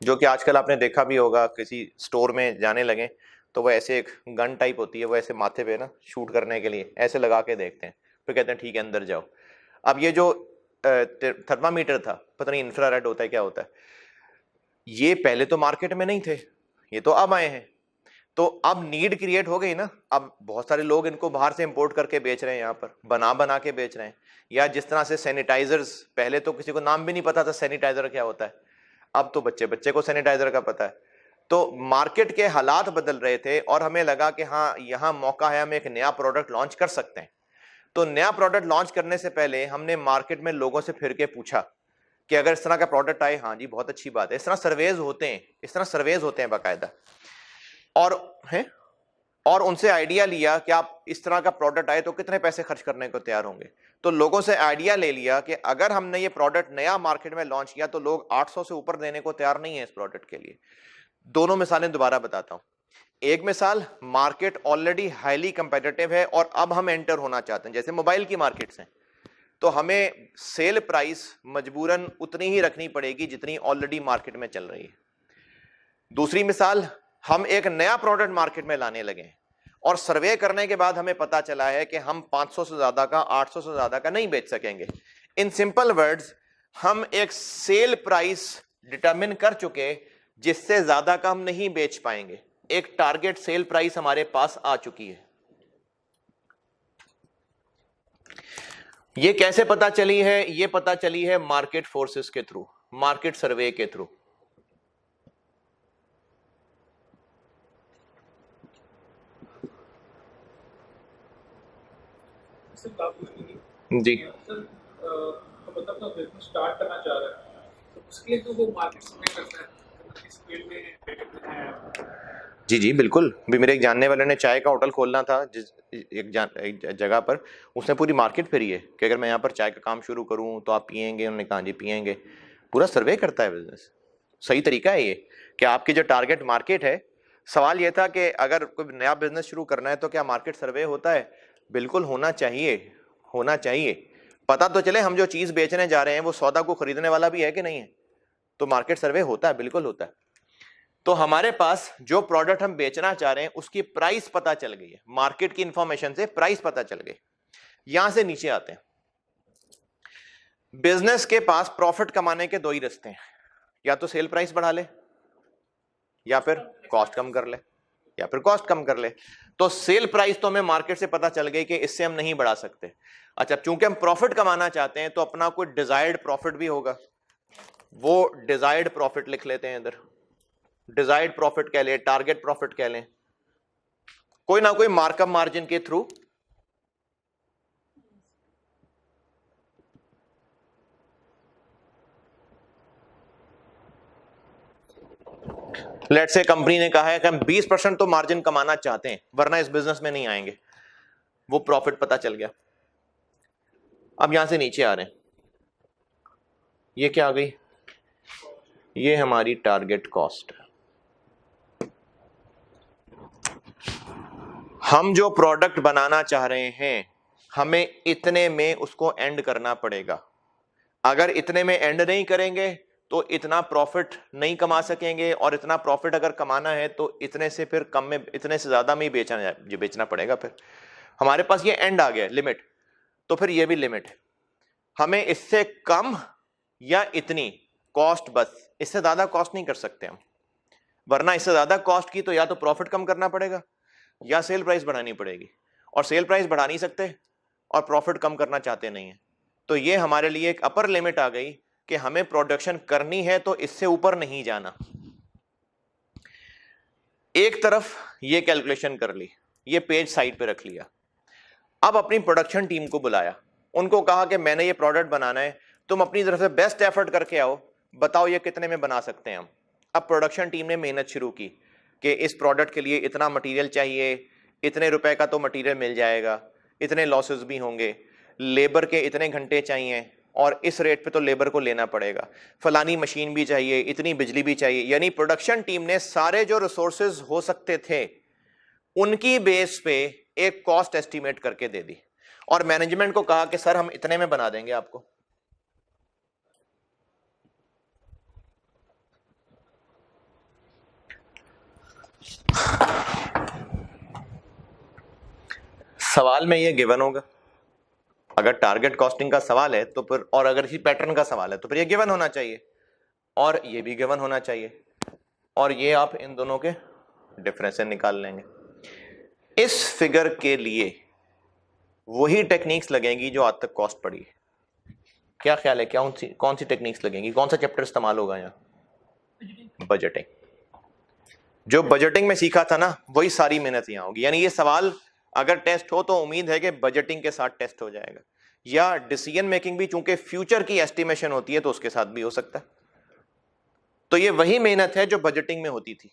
जो कि आजकल आपने देखा भी होगा, किसी स्टोर में जाने लगे तो वो ऐसे एक गन टाइप होती है, वो ऐसे माथे पे ना शूट करने के लिए ऐसे लगा के देखते हैं, फिर कहते हैं ठीक है अंदर जाओ। अब ये जो थर्मामीटर था, पता नहीं इंफ्रारेड होता है क्या होता है, ये पहले तो मार्केट में नहीं थे, ये तो अब आए हैं। तो अब नीड क्रिएट हो गई ना, अब बहुत सारे लोग इनको बाहर से इंपोर्ट करके बेच रहे हैं, यहाँ पर बना के बेच रहे हैं। या जिस तरह से सैनिटाइजर्स, पहले तो किसी को नाम भी नहीं पता था सैनिटाइजर क्या होता है, अब तो बच्चे बच्चे को सैनिटाइजर का पता है। तो मार्केट के हालात बदल रहे थे और हमें लगा कि हाँ यहाँ मौका है, हम एक नया प्रोडक्ट लॉन्च कर सकते हैं। तो नया प्रोडक्ट लॉन्च करने से पहले हमने मार्केट में लोगों से फिर के पूछा कि अगर इस तरह का प्रोडक्ट आए, हाँ जी बहुत अच्छी बात है, इस तरह सर्वेज होते हैं बाकायदा, और उनसे आइडिया लिया कि आप इस तरह का प्रोडक्ट आए तो कितने पैसे खर्च करने को तैयार होंगे। तो लोगों से आइडिया ले लिया कि अगर हमने ये प्रोडक्ट नया मार्केट में लॉन्च किया तो लोग 800 से ऊपर देने को तैयार नहीं है इस प्रोडक्ट के लिए। दोनों मिसालें दोबारा बताता हूं। एक मिसाल, मार्केट ऑलरेडी हाईली कंपेटिटिव है और अब हम एंटर होना चाहते हैं, जैसे मोबाइल की मार्केट्स हैं, तो हमें सेल प्राइस मजबूरन उतनी ही रखनी पड़ेगी जितनी ऑलरेडी मार्केट में चल रही है। दूसरी मिसाल, हम एक नया प्रोडक्ट मार्केट में लाने लगे और सर्वे करने के बाद हमें पता चला है कि हम 500 से ज्यादा का, 800 से ज्यादा का नहीं बेच सकेंगे। इन सिंपल वर्ड्स, हम एक सेल प्राइस डिटरमिन कर चुके जिससे ज्यादा का हम नहीं बेच पाएंगे। एक टारगेट सेल प्राइस हमारे पास आ चुकी है। ये कैसे पता चली है? ये पता चली है मार्केट फोर्सेस के थ्रू, मार्केट सर्वे के थ्रू। जी, सर तो मतलब तो बिजनेस स्टार्ट करना चाह रहा है, तो उसके लिए तो वो मार्केट सर्वे करना है, तो किस फील्ड में है? जी बिल्कुल। भी मेरे एक जानने वाले ने चाय का होटल खोलना था जिस एक जगह पर, उसने पूरी मार्केट फिरी है कि अगर मैं यहाँ पर चाय का काम शुरू करूँ तो आप पियेंगे। उन्होंने कहा जी पियेंगे। पूरा सर्वे करता है बिजनेस। सही तरीका है ये कि आपकी जो टारगेट मार्केट है। सवाल ये था कि अगर कोई नया बिजनेस शुरू करना है तो क्या मार्केट सर्वे होता है? बिल्कुल होना चाहिए, होना चाहिए। पता तो चले हम जो चीज बेचने जा रहे हैं वो सौदा को खरीदने वाला भी है कि नहीं है। तो मार्केट सर्वे होता है, बिल्कुल होता है। तो हमारे पास जो प्रोडक्ट हम बेचना चाह रहे हैं उसकी प्राइस पता चल गई है, मार्केट की इंफॉर्मेशन से प्राइस पता चल गई। यहां से नीचे आते हैं। बिजनेस के पास प्रॉफिट कमाने के दो ही रास्ते हैं, या तो सेल प्राइस बढ़ा ले, या फिर कॉस्ट कम कर ले, या फिर कॉस्ट कम कर ले। तो सेल प्राइस तो हमें मार्केट से पता चल गई कि इससे हम नहीं बढ़ा सकते। अच्छा, चूंकि हम प्रॉफिट कमाना चाहते हैं तो अपना कोई डिजायर्ड प्रॉफिट भी होगा, वो डिजायर्ड प्रॉफिट लिख लेते हैं इधर। डिजायर्ड प्रॉफिट कह लें, टारगेट प्रॉफिट कह लें। कोई ना कोई मार्कअप मार्जिन के थ्रू लेट्स से कंपनी ने कहा है कि हम 20% तो मार्जिन कमाना चाहते हैं वरना इस बिजनेस में नहीं आएंगे, वो प्रॉफिट पता चल गया। अब यहां से नीचे आ रहे हैं, ये क्या आ गई, ये हमारी टारगेट कॉस्ट। हम जो प्रोडक्ट बनाना चाह रहे हैं हमें इतने में उसको एंड करना पड़ेगा। अगर इतने में एंड नहीं करेंगे तो इतना प्रॉफिट नहीं कमा सकेंगे, और इतना प्रॉफिट अगर कमाना है तो इतने से फिर कम में, इतने से ज्यादा में ही बेचना पड़ेगा। फिर हमारे पास ये एंड आ गया लिमिट, तो फिर ये भी लिमिट है। हमें इससे कम या इतनी कॉस्ट, बस इससे ज्यादा कॉस्ट नहीं कर सकते हम, वरना इससे ज्यादा कॉस्ट की तो या तो प्रॉफिट कम करना पड़ेगा या सेल प्राइस बढ़ानी पड़ेगी, और सेल प्राइस बढ़ा नहीं सकते और प्रॉफिट कम करना चाहते नहीं है। तो ये हमारे लिए एक अपर लिमिट आ गई कि हमें प्रोडक्शन करनी है तो इससे ऊपर नहीं जाना। एक तरफ ये कैलकुलेशन कर ली, ये पेज साइड पे रख लिया। अब अपनी प्रोडक्शन टीम को बुलाया, उनको कहा कि मैंने ये प्रोडक्ट बनाना है, तुम अपनी तरफ से बेस्ट एफर्ट करके आओ, बताओ ये कितने में बना सकते हैं हम। अब प्रोडक्शन टीम ने मेहनत शुरू की कि इस प्रोडक्ट के लिए इतना मटेरियल चाहिए, इतने रुपए का तो मटेरियल मिल जाएगा, इतने लॉसेस भी होंगे, लेबर के इतने घंटे चाहिए और इस रेट पे तो लेबर को लेना पड़ेगा, फलानी मशीन भी चाहिए, इतनी बिजली भी चाहिए। यानी प्रोडक्शन टीम ने सारे जो रिसोर्सेज हो सकते थे उनकी बेस पे एक कॉस्ट एस्टिमेट करके दे दी, और मैनेजमेंट को कहा कि सर हम इतने में बना देंगे आपको। सवाल में ये गिवन होगा, अगर टारगेट कॉस्टिंग का सवाल है तो फिर, और अगर इसी पैटर्न का सवाल है तो फिर ये गिवन होना चाहिए और ये भी गिवन होना चाहिए, और ये आप इन दोनों के डिफरेंसेस निकाल लेंगे। इस फिगर के लिए वही टेक्निक्स लगेंगी जो आज तक कॉस्ट पड़ी है। क्या ख्याल है, कौन सी टेक्निक्स लगेंगी, कौन सा चैप्टर इस्तेमाल होगा यहाँ? बजटिंग। जो बजटिंग में सीखा था ना वही सारी मेहनत यहाँ होगी। यानी ये सवाल अगर टेस्ट हो तो उम्मीद है कि बजटिंग के साथ टेस्ट हो जाएगा, या डिसीजन मेकिंग भी चूंकि फ्यूचर की एस्टिमेशन होती है तो उसके साथ भी हो सकता है। तो ये वही मेहनत है जो बजटिंग में होती थी।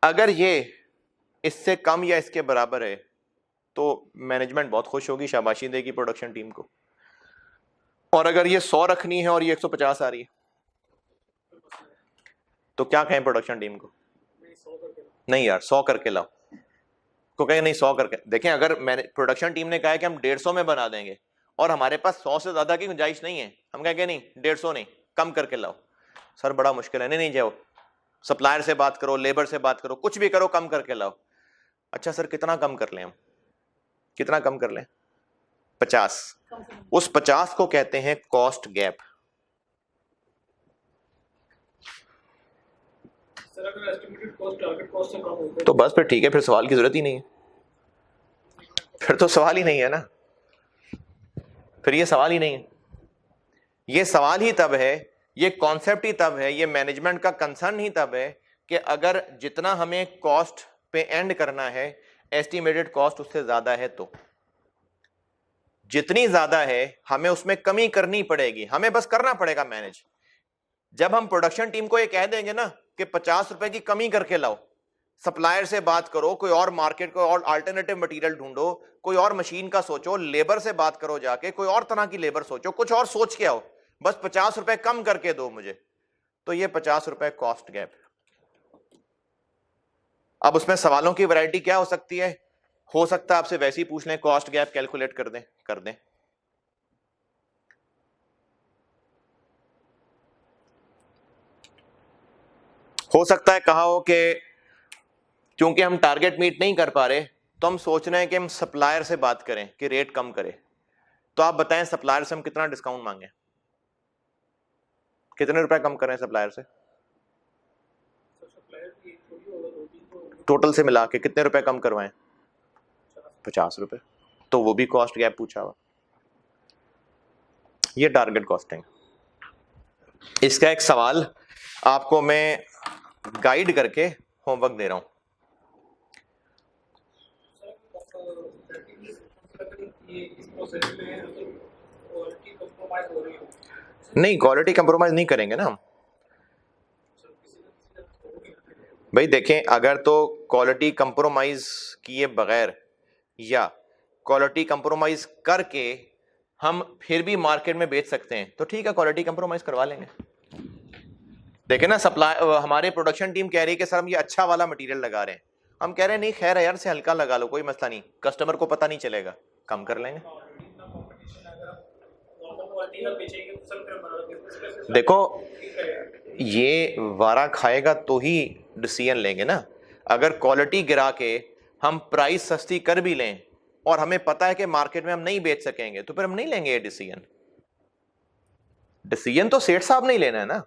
अगर ये इससे कम या इसके बराबर है तो मैनेजमेंट बहुत खुश होगी, शाबाशी देगी प्रोडक्शन टीम को। और अगर ये 100 रखनी है और ये 150 आ रही है तो क्या कहें प्रोडक्शन टीम को? नहीं यार 100 करके लाओ, को कहें नहीं 100 करके। देखें अगर मैंने प्रोडक्शन टीम ने कहा है कि हम 150 में बना देंगे और हमारे पास 100 से ज्यादा की गुंजाइश नहीं है, हम कहेंगे नहीं 150 नहीं, कम करके लाओ। सर बड़ा मुश्किल है। नहीं जाओ, सप्लायर से बात करो, लेबर से बात करो, कुछ भी करो, कम करके लाओ। अच्छा सर कितना कम कर लें हम, कितना कम कर लें? 50। उस 50 को कहते हैं कॉस्ट गैप। सर अगर एस्टिमेटेड कॉस्ट टारगेट कॉस्ट से कम हो तो बस फिर ठीक है, फिर सवाल की जरूरत ही नहीं है, फिर तो सवाल ही नहीं है ना, फिर ये सवाल ही नहीं है। ये सवाल ही तब है, ये कॉन्सेप्ट ही तब है, ये मैनेजमेंट का कंसर्न ही तब है कि अगर जितना हमें कॉस्ट पे एंड करना है एस्टिमेटेड कॉस्ट उससे ज्यादा है, तो जितनी ज्यादा है हमें उसमें कमी करनी पड़ेगी, हमें बस करना पड़ेगा मैनेज। जब हम प्रोडक्शन टीम को ये कह देंगे ना कि 50 रुपए की कमी करके लाओ, सप्लायर से बात करो, कोई और मार्केट को और अल्टरनेटिव मटेरियल ढूंढो, कोई और मशीन का सोचो, लेबर से बात करो, जाके कोई और तरह की लेबर सोचो, कुछ और सोच के आओ, बस 50 रुपए कम करके दो मुझे, तो ये 50 रुपए कॉस्ट गैप। अब उसमें सवालों की वैरायटी क्या हो सकती है? हो सकता है आपसे वैसे ही पूछ लें, कॉस्ट गैप कैलकुलेट कर दें। हो सकता है कहा हो कि क्योंकि हम टारगेट मीट नहीं कर पा रहे तो हम सोच रहे हैं कि हम सप्लायर से बात करें कि रेट कम करे। तो आप बताएं सप्लायर से हम कितना डिस्काउंट मांगे, कितने रुपए कम करें सप्लायर से? टोटल से मिला के कितने रुपए कम करवाएं? 50 रुपए। तो वो भी कॉस्ट गैप पूछा हुआ। ये टारगेट कॉस्टिंग। इसका एक सवाल आपको मैं गाइड करके होमवर्क दे रहा हूं, ये इस प्रोसेस में मतलब क्वालिटी कंप्रोमाइज हो रही हो नहीं, क्वालिटी कंप्रोमाइज नहीं करेंगे ना हम। भाई देखें, अगर तो क्वालिटी कंप्रोमाइज किए बगैर या क्वालिटी कंप्रोमाइज करके हम फिर भी मार्केट में बेच सकते हैं तो ठीक है, क्वालिटी कंप्रोमाइज करवा लेंगे। देखें ना, सप्लाई हमारे प्रोडक्शन टीम कह रही है कि सर हम ये अच्छा वाला मटेरियल लगा रहे हैं, हम कह रहे हैं नहीं खैर यार से हल्का लगा लो, कोई मसला नहीं, कस्टमर को पता नहीं चलेगा, कम कर लेंगे। देखो ये वारा खाएगा तो ही डिसीजन लेंगे ना। अगर क्वालिटी गिरा के हम प्राइस सस्ती कर भी लें और हमें पता है कि मार्केट में हम नहीं बेच सकेंगे तो फिर हम नहीं लेंगे ये डिसीजन। डिसीजन तो सेठ साहब नहीं लेना है ना,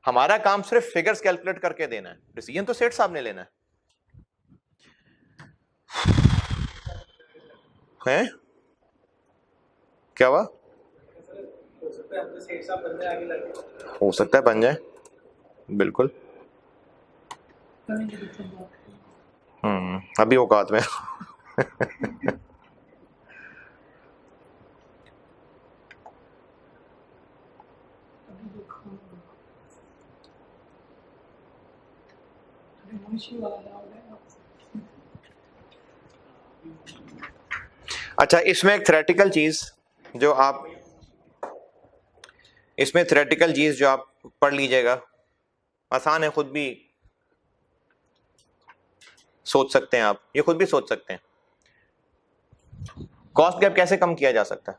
हमारा काम सिर्फ फिगर्स कैलकुलेट करके देना है, डिसीजन तो सेठ साहब ने लेना है। क्या हुआ? हो सकता है बन जाए, बिल्कुल। अभी औकात में अच्छा, इसमें एक थ्योरेटिकल चीज जो आप पढ़ लीजिएगा, आसान है, खुद भी सोच सकते हैं आप, ये खुद भी सोच सकते हैं। कॉस्ट गैप कैसे कम किया जा सकता है?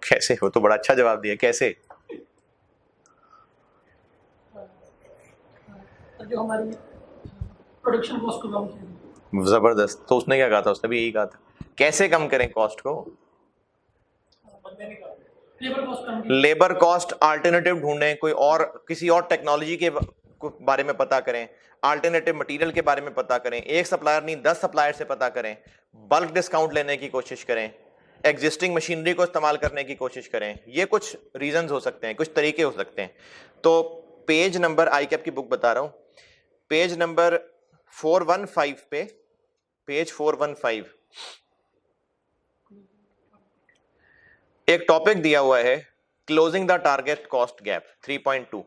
कैसे? हो तो बड़ा अच्छा जवाब दिया, कैसे? जो हमारी प्रोडक्शन कॉस्ट को कम किया। जबरदस्त। तो उसने क्या कहा था? उसने भी यही कहा था, कैसे कम करें कॉस्ट को? लेबर कॉस्ट अल्टरनेटिव ढूंढें, कोई और किसी और टेक्नोलॉजी के बारे में पता करें, अल्टरनेटिव मटेरियल के बारे में पता करें, एक सप्लायर नहीं 10 सप्लायर से पता करें, बल्क डिस्काउंट लेने की कोशिश करें, एग्जिस्टिंग मशीनरी को इस्तेमाल करने की कोशिश करें। ये कुछ रीजंस हो सकते हैं, कुछ तरीके हो सकते हैं। तो पेज नंबर, आईकैप की बुक बता रहा हूं, पेज नंबर 415 पे, पेज 415 एक टॉपिक दिया हुआ है, closing the target cost gap 3.2।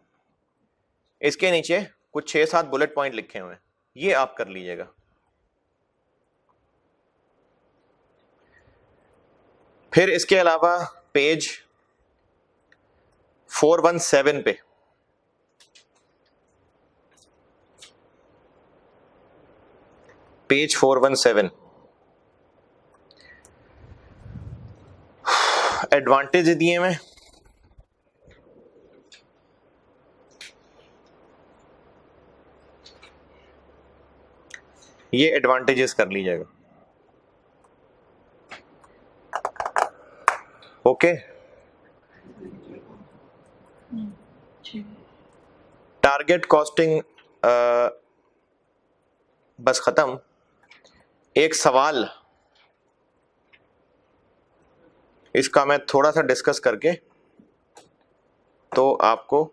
इसके नीचे कुछ 6-7 बुलेट पॉइंट लिखे हुए हैं, ये आप कर लीजिएगा। फिर इसके अलावा पेज 417 पे पेज 417 एडवांटेज दिए हुए, ये एडवांटेजेस कर लीजिएगा। ओके, टारगेट कॉस्टिंग बस खत्म। एक सवाल इसका मैं थोड़ा सा डिस्कस करके तो आपको,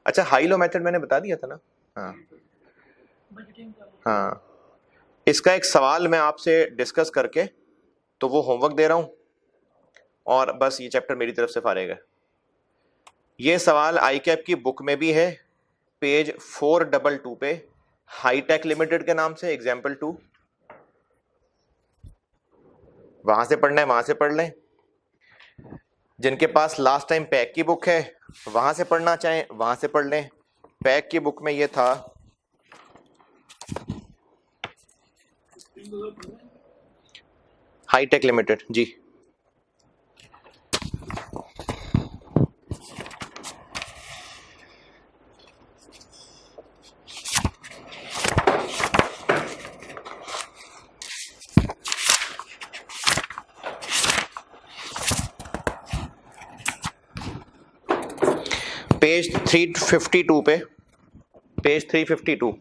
अच्छा हाई लो मेथड मैंने बता दिया था ना। हाँ, इसका एक सवाल मैं आपसे डिस्कस करके तो वो होमवर्क दे रहा हूं और बस ये चैप्टर मेरी तरफ से फारेगा। ये सवाल आईकैप की बुक में भी है, पेज 422 पे, हाईटेक लिमिटेड के नाम से एग्जाम्पल 2, वहां से पढ़ना है वहां से पढ़ लें। जिनके पास लास्ट टाइम पैक की बुक है वहां से पढ़ना चाहें वहां से पढ़ लें। पैक की बुक में ये था, हाईटेक लिमिटेड जी। पेज 352 पे, page 352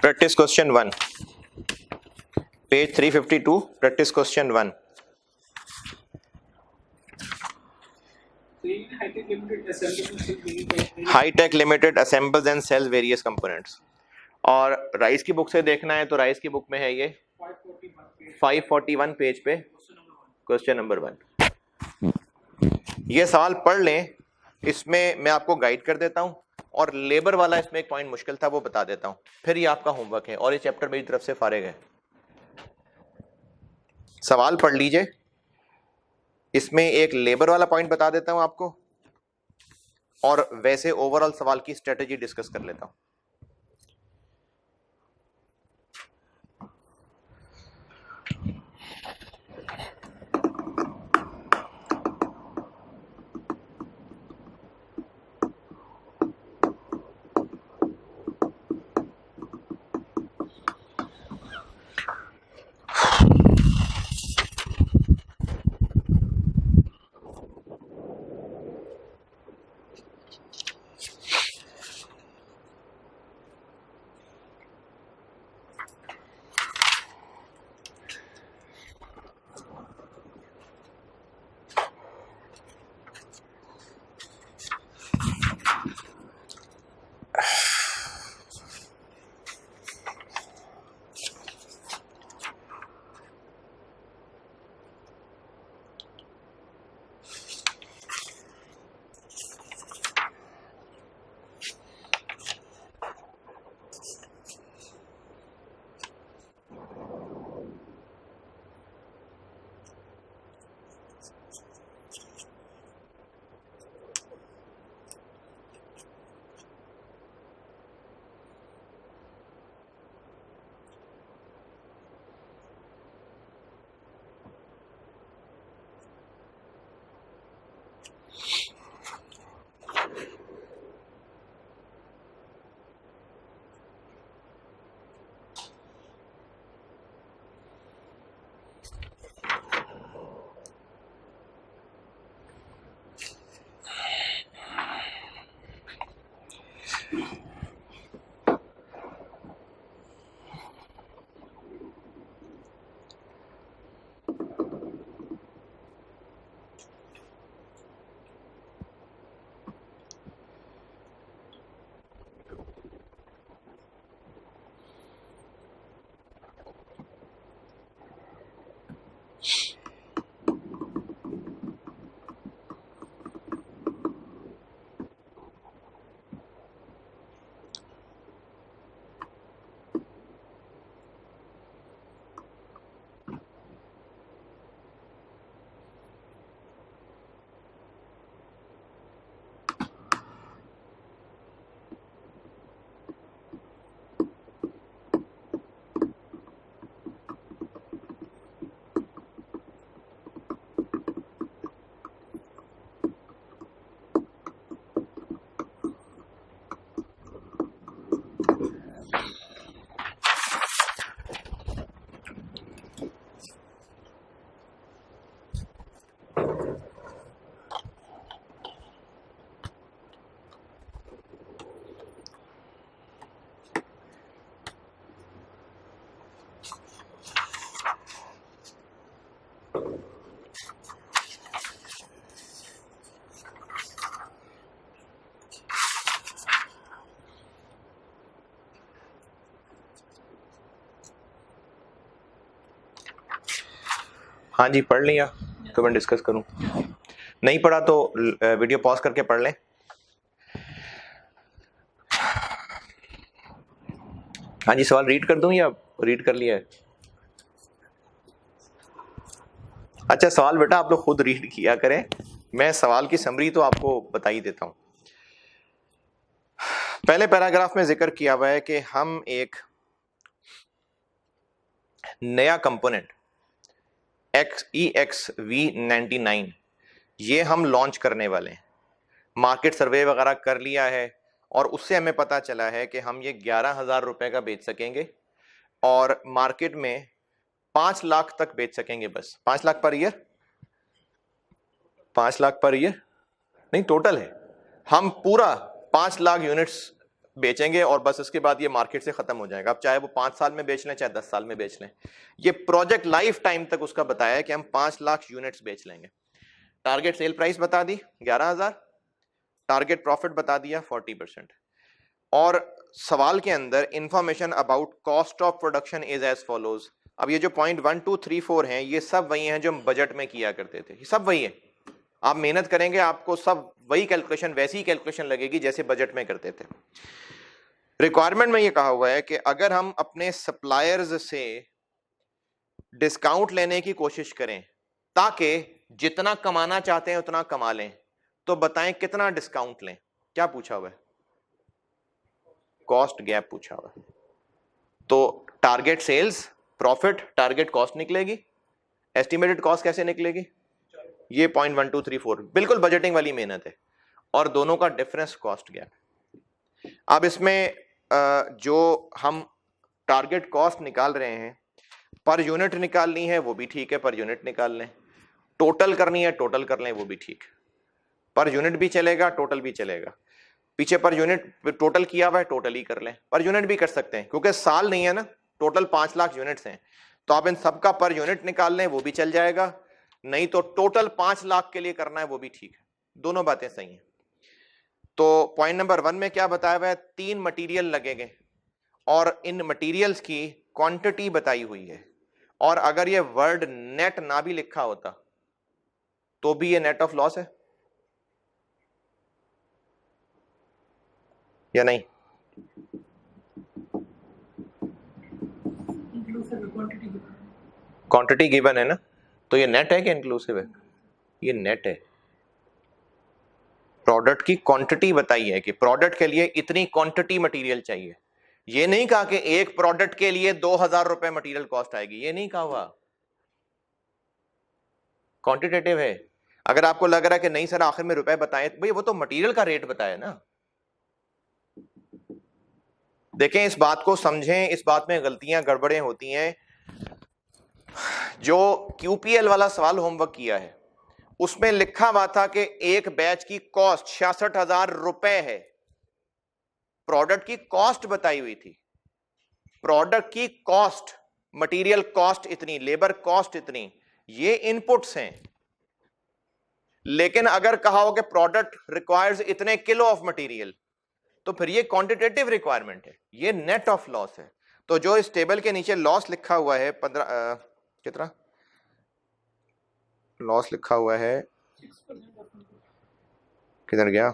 practice question 1, page 352 practice question 1। Hitech Limited assembly Hitech Limited assembles and sells various components. और राइस की बुक से देखना है तो राइस की बुक में है ये 541 पेज पे क्वेश्चन नंबर 1। ये सवाल पढ़ लें, इसमें मैं आपको गाइड कर देता हूं, और लेबर वाला इसमें एक पॉइंट मुश्किल था वो बता देता हूं, फिर ये आपका होमवर्क है और ये चैप्टर मेरी तरफ से फारिग है। सवाल पढ़ लीजिए, इसमें एक लेबर वाला पॉइंट बता देता हूं आपको, और वैसे ओवरऑल सवाल की स्ट्रेटेजी डिस्कस कर लेता हूं। हाँ जी, पढ़ लिया तो मैं डिस्कस करूं, नहीं पढ़ा तो वीडियो पॉज करके पढ़ लें। हाँ जी, सवाल रीड कर दूं या रीड कर लिया है? अच्छा, सवाल बेटा आप लोग खुद रीड किया करें, मैं सवाल की समरी तो आपको बता ही देता हूं। पहले पैराग्राफ में जिक्र किया हुआ है कि हम एक नया कंपोनेंट EXV99 ये हम लॉन्च करने वाले हैं। मार्केट सर्वे वगैरह कर लिया है और उससे हमें पता चला है कि हम ये 11,000 रुपए का बेच सकेंगे और मार्केट में 5 लाख तक बेच सकेंगे। बस 5 lakh per year, 5 lakh per year नहीं, टोटल है। हम पूरा 5 लाख यूनिट्स बेचेंगे और बस इसके बाद ये मार्केट से खत्म हो जाएगा। अब चाहे वो 5 साल में बेच लें चाहे 10 साल में बेच लें, ये प्रोजेक्ट लाइफ टाइम तक उसका बताया है कि हम 5 लाख यूनिट्स बेच लेंगे। टारगेट सेल प्राइस बता दी 11,000, टारगेट प्रॉफिट बता दिया 40%, और सवाल के अंदर information about cost of production is as follows. अब ये जो पॉइंट 1 2 3 4 हैं, ये सब वही हैं जो हम बजट में किया करते थे, ये सब वही है। आप मेहनत करेंगे आपको सब वही कैलकुलेशन, वैसी ही कैलकुलेशन लगेगी जैसे बजट में करते थे। रिक्वायरमेंट में ये कहा हुआ है कि अगर हम अपने सप्लायर्स से डिस्काउंट लेने की कोशिश करें ताकि जितना कमाना चाहते हैं उतना कमा लें, तो बताएं कितना डिस्काउंट लें। क्या पूछा हुआ है? कॉस्ट गैप पूछा हुआ है। तो target sales profit target cost निकलेगी, एस्टिमेटेड कॉस्ट कैसे निकलेगी? ये पॉइंट 1 2 3 4 बिल्कुल बजटिंग वाली मेहनत है, और दोनों का डिफरेंस कॉस्ट गैप। अब इसमें जो हम टारगेट कॉस्ट निकाल रहे हैं, पर यूनिट निकालनी है वो भी ठीक है, पर यूनिट निकाल लें, टोटल करनी है टोटल कर लें वो भी ठीक है, पर यूनिट भी चलेगा टोटल भी चलेगा। पीछे पर यूनिट टोटल किया हुआ है, टोटल ही कर लें, पर यूनिट भी कर सकते हैं क्योंकि साल नहीं है ना, टोटल 5 लाख यूनिट्स हैं, तो आप इन सबका पर यूनिट निकाल लें वो भी चल जाएगा, नहीं तो टोटल 5 लाख के लिए करना है वो भी ठीक है, दोनों बातें सही हैं। तो पॉइंट नंबर 1 में क्या बताया हुआ है? 3 मटेरियल लगेंगे और इन मटेरियल्स की क्वांटिटी बताई हुई है, और अगर ये वर्ड नेट ना भी लिखा होता तो भी ये नेट ऑफ लॉस है या नहीं? क्वांटिटी गिवन है ना, तो ये नेट है कि इंक्लूसिव है? ये नेट है। प्रोडक्ट की क्वांटिटी बताई है कि प्रोडक्ट के लिए इतनी क्वांटिटी मटेरियल चाहिए, ये नहीं कहा कि एक प्रोडक्ट के लिए 2000 रुपए मटेरियल कॉस्ट आएगी, ये नहीं कहा हुआ, क्वांटिटेटिव है। अगर आपको लग रहा है कि नहीं सर आखिर में रुपए बताएं, भाई वो तो मटेरियल का रेट बताया ना। देखें इस बात को समझें, इस बात में गलतियां गड़बड़ें होती हैं। जो QPL वाला सवाल होमवर्क किया है उसमें लिखा हुआ था कि एक बैच की कॉस्ट 66,000 रुपए है, प्रोडक्ट की कॉस्ट बताई हुई थी, प्रोडक्ट की कॉस्ट, मटेरियल कॉस्ट इतनी, लेबर कॉस्ट इतनी, ये इनपुट्स हैं। लेकिन अगर कहा हो कि प्रोडक्ट रिक्वायर्स इतने किलो ऑफ मटेरियल, तो फिर ये क्वांटिटेटिव रिक्वायरमेंट है, ये नेट ऑफ लॉस है। तो जो इस टेबल के नीचे लॉस लिखा हुआ है 15 कितना लॉस लिखा हुआ है, किधर गया?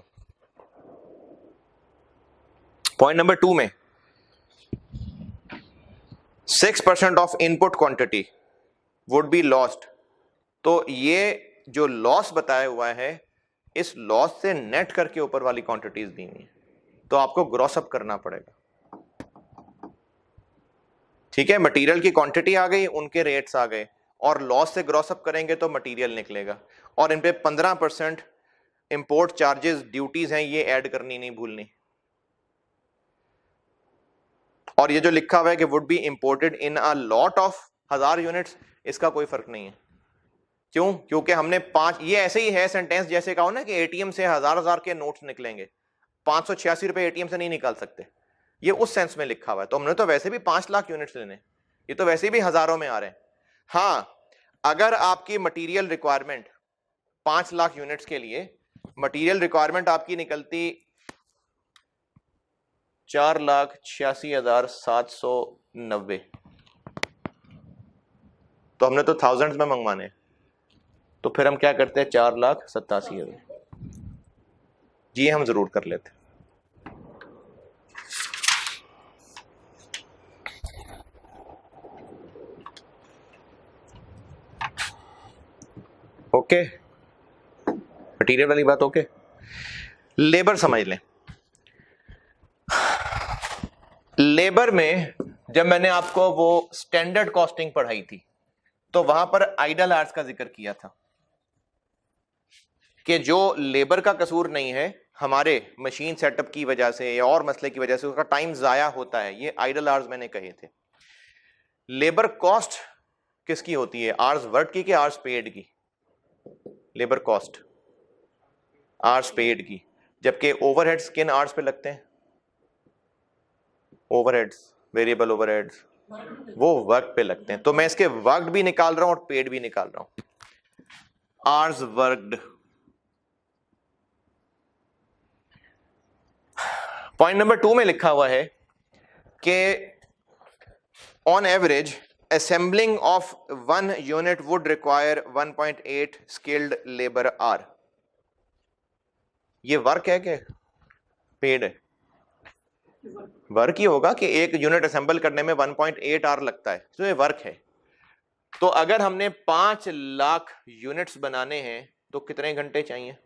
पॉइंट नंबर 2 में 6% of input quantity would be lost. तो ये जो लॉस बताया हुआ है, इस लॉस से नेट करके ऊपर वाली क्वांटिटीज दी हुई है, तो आपको ग्रॉस अप करना पड़ेगा। ठीक है, मटेरियल की क्वांटिटी आ गई, उनके रेट्स आ गए, और लॉस से ग्रॉस अप करेंगे तो मटेरियल निकलेगा, और इन पे 15% इंपोर्ट चार्जेस ड्यूटीज हैं, ये ऐड करनी नहीं भूलनी। और ये जो लिखा हुआ है कि would be imported in a lot of 1000 units, इसका कोई फर्क नहीं है। क्यों? क्योंकि हमने 5, ये ऐसे ही है सेंटेंस जैसे कहा ना कि एटीएम से हजार के नोट्स निकलेंगे, 586 रुपए एटीएम से नहीं निकाल सकते, ये उस सेंस में लिखा हुआ है। तो हमने तो वैसे भी 5 लाख यूनिट्स लेने, ये तो वैसे भी हजारों में आ रहे हैं। हाँ, अगर आपकी मटेरियल रिक्वायरमेंट 5 लाख यूनिट्स के लिए मटेरियल रिक्वायरमेंट आपकी निकलती 4,86,790, तो हमने तो थाउजेंड्स में मंगवाने, तो फिर हम क्या करते हैं? 4,87,000 जी हम जरूर कर लेते। ओके, मटेरियल वाली बात ओके। लेबर समझ लें, लेबर में जब मैंने आपको वो स्टैंडर्ड कॉस्टिंग पढ़ाई थी तो वहां पर आइडल आवर्स का जिक्र किया था कि जो लेबर का कसूर नहीं है, हमारे मशीन सेटअप की वजह से या और मसले की वजह से उसका टाइम जाया होता है, ये आइडल आवर्स मैंने कहे थे। लेबर कॉस्ट किसकी होती है? आवर्स वर्क की कि आवर्स पेड की? लेबर कॉस्ट आवर्स पेड की, जबकि ओवरहेड्स किन आवर्स पे लगते हैं? ओवरहेड्स, वेरिएबल ओवरहेड्स, वो वर्क पे लगते हैं। तो मैं इसके वर्क भी निकाल रहा हूं और पेड भी निकाल रहा हूं। आवर्स वर्कड पॉइंट नंबर 2 में लिखा हुआ है कि on average assembling of 1 unit would require 1.8 skilled labor hour. ये वर्क है कि पेड है? वर्क ही होगा कि एक यूनिट असेंबल करने में 1.8 आवर लगता है, तो ये वर्क है। तो अगर हमने 5 लाख यूनिट्स बनाने हैं तो कितने घंटे चाहिए?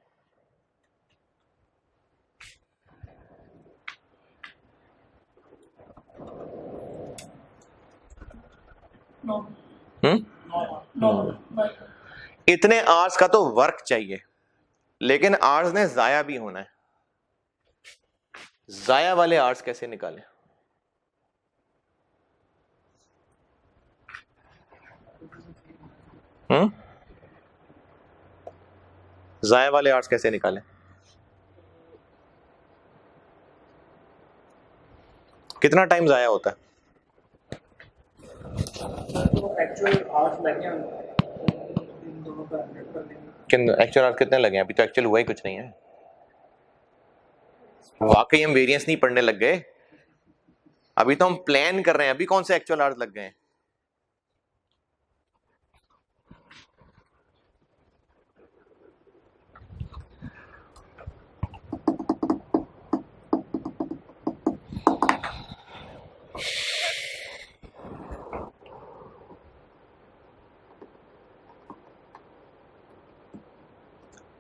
इतने आवर्स का तो वर्क चाहिए, लेकिन आवर्स ने जाया भी होना है। जाया वाले आवर्स कैसे निकालें? जाया वाले आवर्स कैसे निकालें? कितना टाइम जाया होता है? एक्चुअल आवर्स कितने लगे? अभी तो एक्चुअल हुआ ही कुछ नहीं है। वाकई हम वेरिएंस नहीं पढ़ने लग गए, अभी तो हम प्लान कर रहे हैं। अभी कौन से एक्चुअल आवर्स लग गए?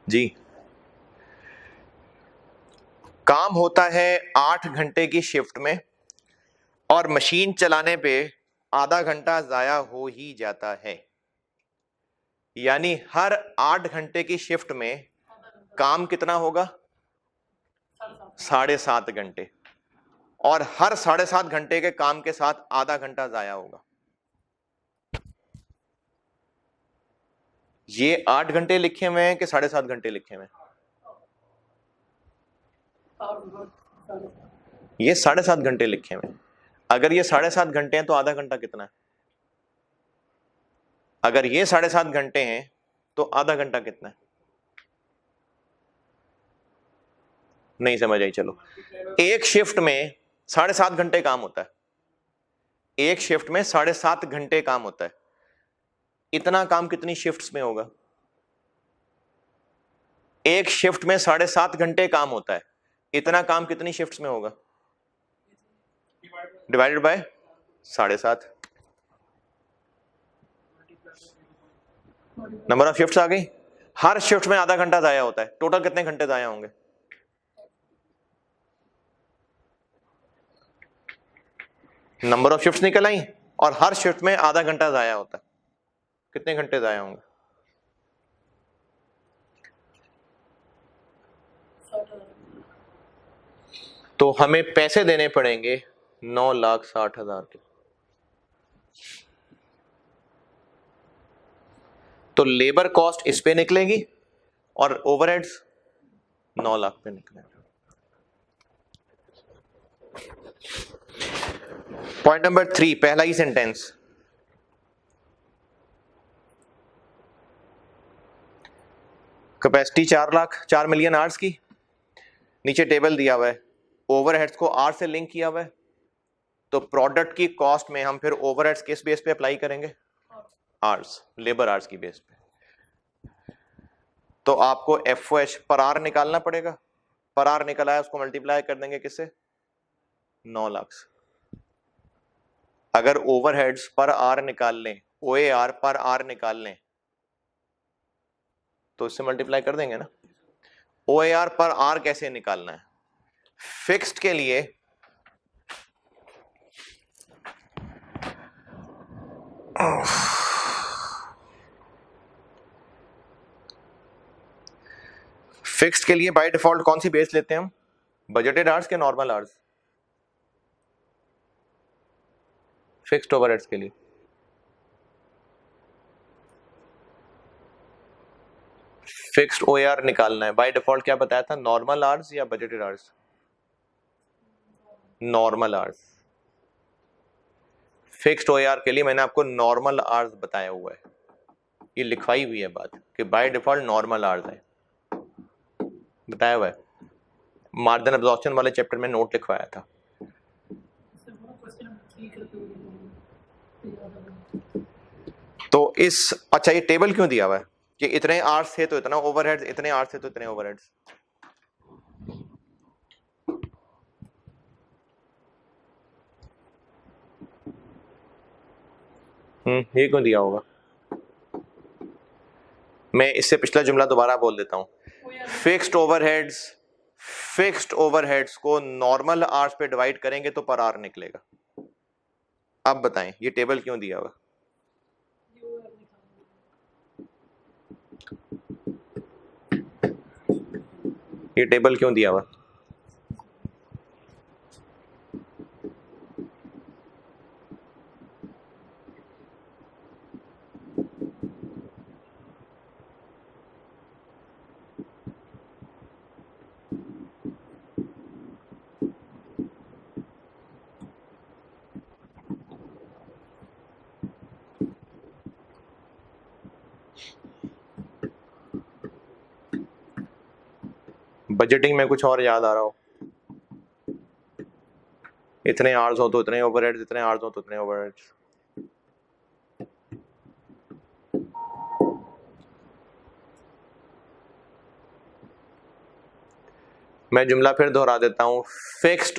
जी, काम होता है 8 घंटे की शिफ्ट में और मशीन चलाने पे आधा घंटा जाया हो ही जाता है। यानी हर 8 घंटे की शिफ्ट में काम कितना होगा? 7.5 घंटे, और हर 7.5 घंटे के काम के साथ आधा घंटा जाया होगा। ये 8 घंटे लिखे हुए हैं कि 7.5 घंटे लिखे हुए हैं? ये 7.5 घंटे लिखे हुए हैं। अगर ये 7.5 घंटे हैं तो आधा घंटा कितना है? अगर ये 7.5 घंटे हैं तो आधा घंटा कितना है? नहीं समझ आई? चलो, एक शिफ्ट में 7.5 घंटे काम होता है। एक शिफ्ट में 7.5 घंटे काम होता है। इतना काम कितनी शिफ्ट्स में होगा? एक शिफ्ट में 7.5 घंटे काम होता है, इतना काम कितनी शिफ्ट्स में होगा? Divided by 7.5। Number of shifts आ गई। हर शिफ्ट में आधा घंटा जाया होता है। टोटल कितने घंटे जाया होंगे? नंबर ऑफ शिफ्ट्स निकल आई और हर शिफ्ट में आधा घंटा जाया होता है। कितने घंटे जाया होंगे? तो हमें पैसे देने पड़ेंगे 9,60,000 के। तो लेबर कॉस्ट इस पे निकलेगी और ओवरहेड्स 9 लाख पे निकलेगा। पॉइंट नंबर 3, पहला ही सेंटेंस। कैपेसिटी 4 मिलियन आवर्स की। नीचे टेबल दिया हुआ है, ओवरहेड्स को आर से लिंक किया हुआ है। तो प्रोडक्ट की कॉस्ट में हम फिर ओवरहेड्स किस बेस पे अप्लाई करेंगे? आर्स, लेबर आर्स की बेस पे। तो आपको एफओएच पर आर निकालना पड़ेगा। पर आर निकला है, उसको मल्टीप्लाई कर देंगे किससे? 9 लाख से। अगर ओवरहेड्स पर आर निकाल लें, ओएआर पर आर निकाल लें, तो इससे मल्टीप्लाई कर देंगे ना। ओएआर पर आर कैसे निकालना है? फिक्स्ड के लिए फिक्स्ड के लिए बाय डिफॉल्ट कौन सी बेस लेते हैं हम? बजटेड आवर्स के नॉर्मल आवर्स? फिक्स्ड ओवरहेड्स के लिए फिक्स्ड ओएआर निकालना है। बाय डिफॉल्ट क्या बताया था? नॉर्मल आवर्स या budgeted hours? Normal hours. Fixed OAR के लिए मैंने आपको नॉर्मल आवर्स बताया हुआ है, ये लिखवाई हुई है बात कि बाय डिफॉल्ट नॉर्मल आवर्स है, बताया हुआ है। मार्जिन एब्जॉर्प्शन वाले चैप्टर में नोट लिखवाया था। तो इस अच्छा ये टेबल क्यों दिया हुआ है कि इतने आवर्स थे तो इतना ओवरहेड्स, इतने आवर्स थे तो इतने ओवरहेड्स। ये क्यों दिया होगा? मैं इससे पिछला जुमला दोबारा बोल देता हूं। फिक्स्ड ओवरहेड्स को नॉर्मल आवर्स पे डिवाइड करेंगे तो पर आवर निकलेगा। अब बताएं ये टेबल क्यों दिया हुआ? ये टेबल क्यों दिया हुआ? बजटिंग में कुछ और याद आ रहा हो? इतने आवर्स हो तो इतने ओवरहेड्स, इतने आवर्स हो तो इतने ओवरहेड्स। मैं जुमला फिर दोहरा देता हूं। फिक्स्ड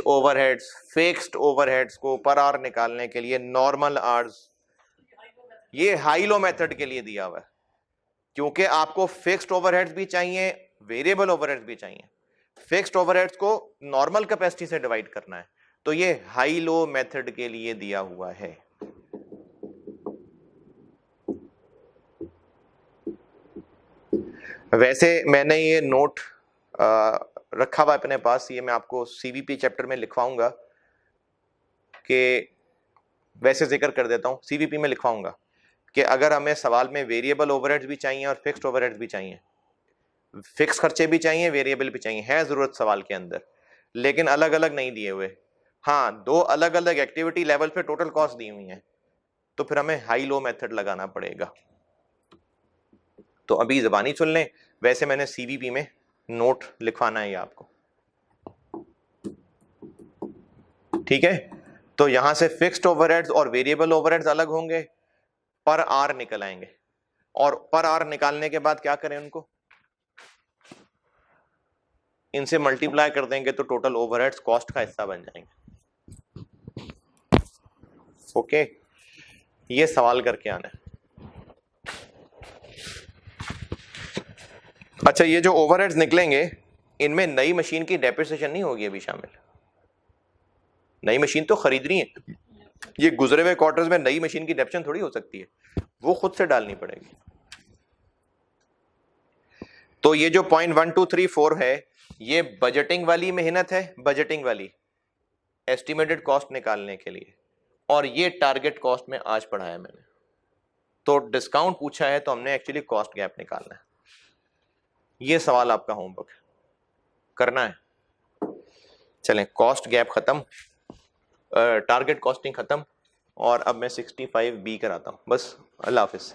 ओवरहेड्स को पर आवर निकालने के लिए नॉर्मल आवर्स, ये हाई लो मेथड के लिए दिया हुआ है, क्योंकि आपको फिक्स्ड ओवरहेड्स भी चाहिए, वेरिएबल ओवरहेड्स भी चाहिए। फिक्स्ड ओवरहेड्स को नॉर्मल कैपेसिटी से डिवाइड करना है, तो ये हाई लो मेथड के लिए दिया हुआ है। वैसे मैंने ये नोट रखा हुआ अपने पास, ये मैं आपको सीवीपी चैप्टर में लिखवाऊंगा कि वैसे जिक्र कर देता हूं, सीवीपी में लिखवाऊंगा कि अगर हमें सवाल में वेरिएबल ओवरहेड्स भी चाहिए और फिक्स्ड ओवरहेड्स भी चाहिए, फिक्स खर्चे भी चाहिए, वेरिएबल भी चाहिए, है जरूरत सवाल के अंदर, लेकिन अलग अलग नहीं दिए हुए। हाँ, दो अलग अलग एक्टिविटी लेवल पे टोटल कॉस्ट दी हुई है, तो फिर हमें हाई लो मेथड लगाना पड़ेगा। तो अभी जबानी सुन लें, वैसे मैंने सीवीपी में नोट लिखवाना है ये आपको, ठीक है। तो यहां से फिक्स्ड ओवरहेड्स और वेरिएबल ओवरहेड्स अलग होंगे, पर आर निकल आएंगे, और पर आर निकालने के बाद क्या करें, उनको इनसे मल्टीप्लाई कर देंगे तो टोटल ओवरहेड्स कॉस्ट का हिस्सा बन जाएंगे। ओके, ये सवाल करके आना है। अच्छा, ये जो ओवरहेड्स निकलेंगे इनमें नई मशीन की डेप्रिसिएशन नहीं होगी अभी शामिल। नई मशीन तो खरीदनी है, ये गुजरे हुए क्वार्टर्स में नई मशीन की डेप्रिसिएशन थोड़ी हो सकती है, वो खुद से डालनी पड़ेगी। तो ये जो 0.1234 है ये बजटिंग वाली मेहनत है, बजटिंग वाली एस्टिमेटेड कॉस्ट निकालने के लिए, और ये टारगेट कॉस्ट में आज पढ़ाया मैंने। तो डिस्काउंट पूछा है तो हमने एक्चुअली कॉस्ट गैप निकालना है। ये सवाल आपका होमवर्क करना है। चलें, कॉस्ट गैप खत्म, टारगेट कॉस्टिंग खत्म, और अब मैं 65B कराता हूं बस। अल्लाह हाफिज।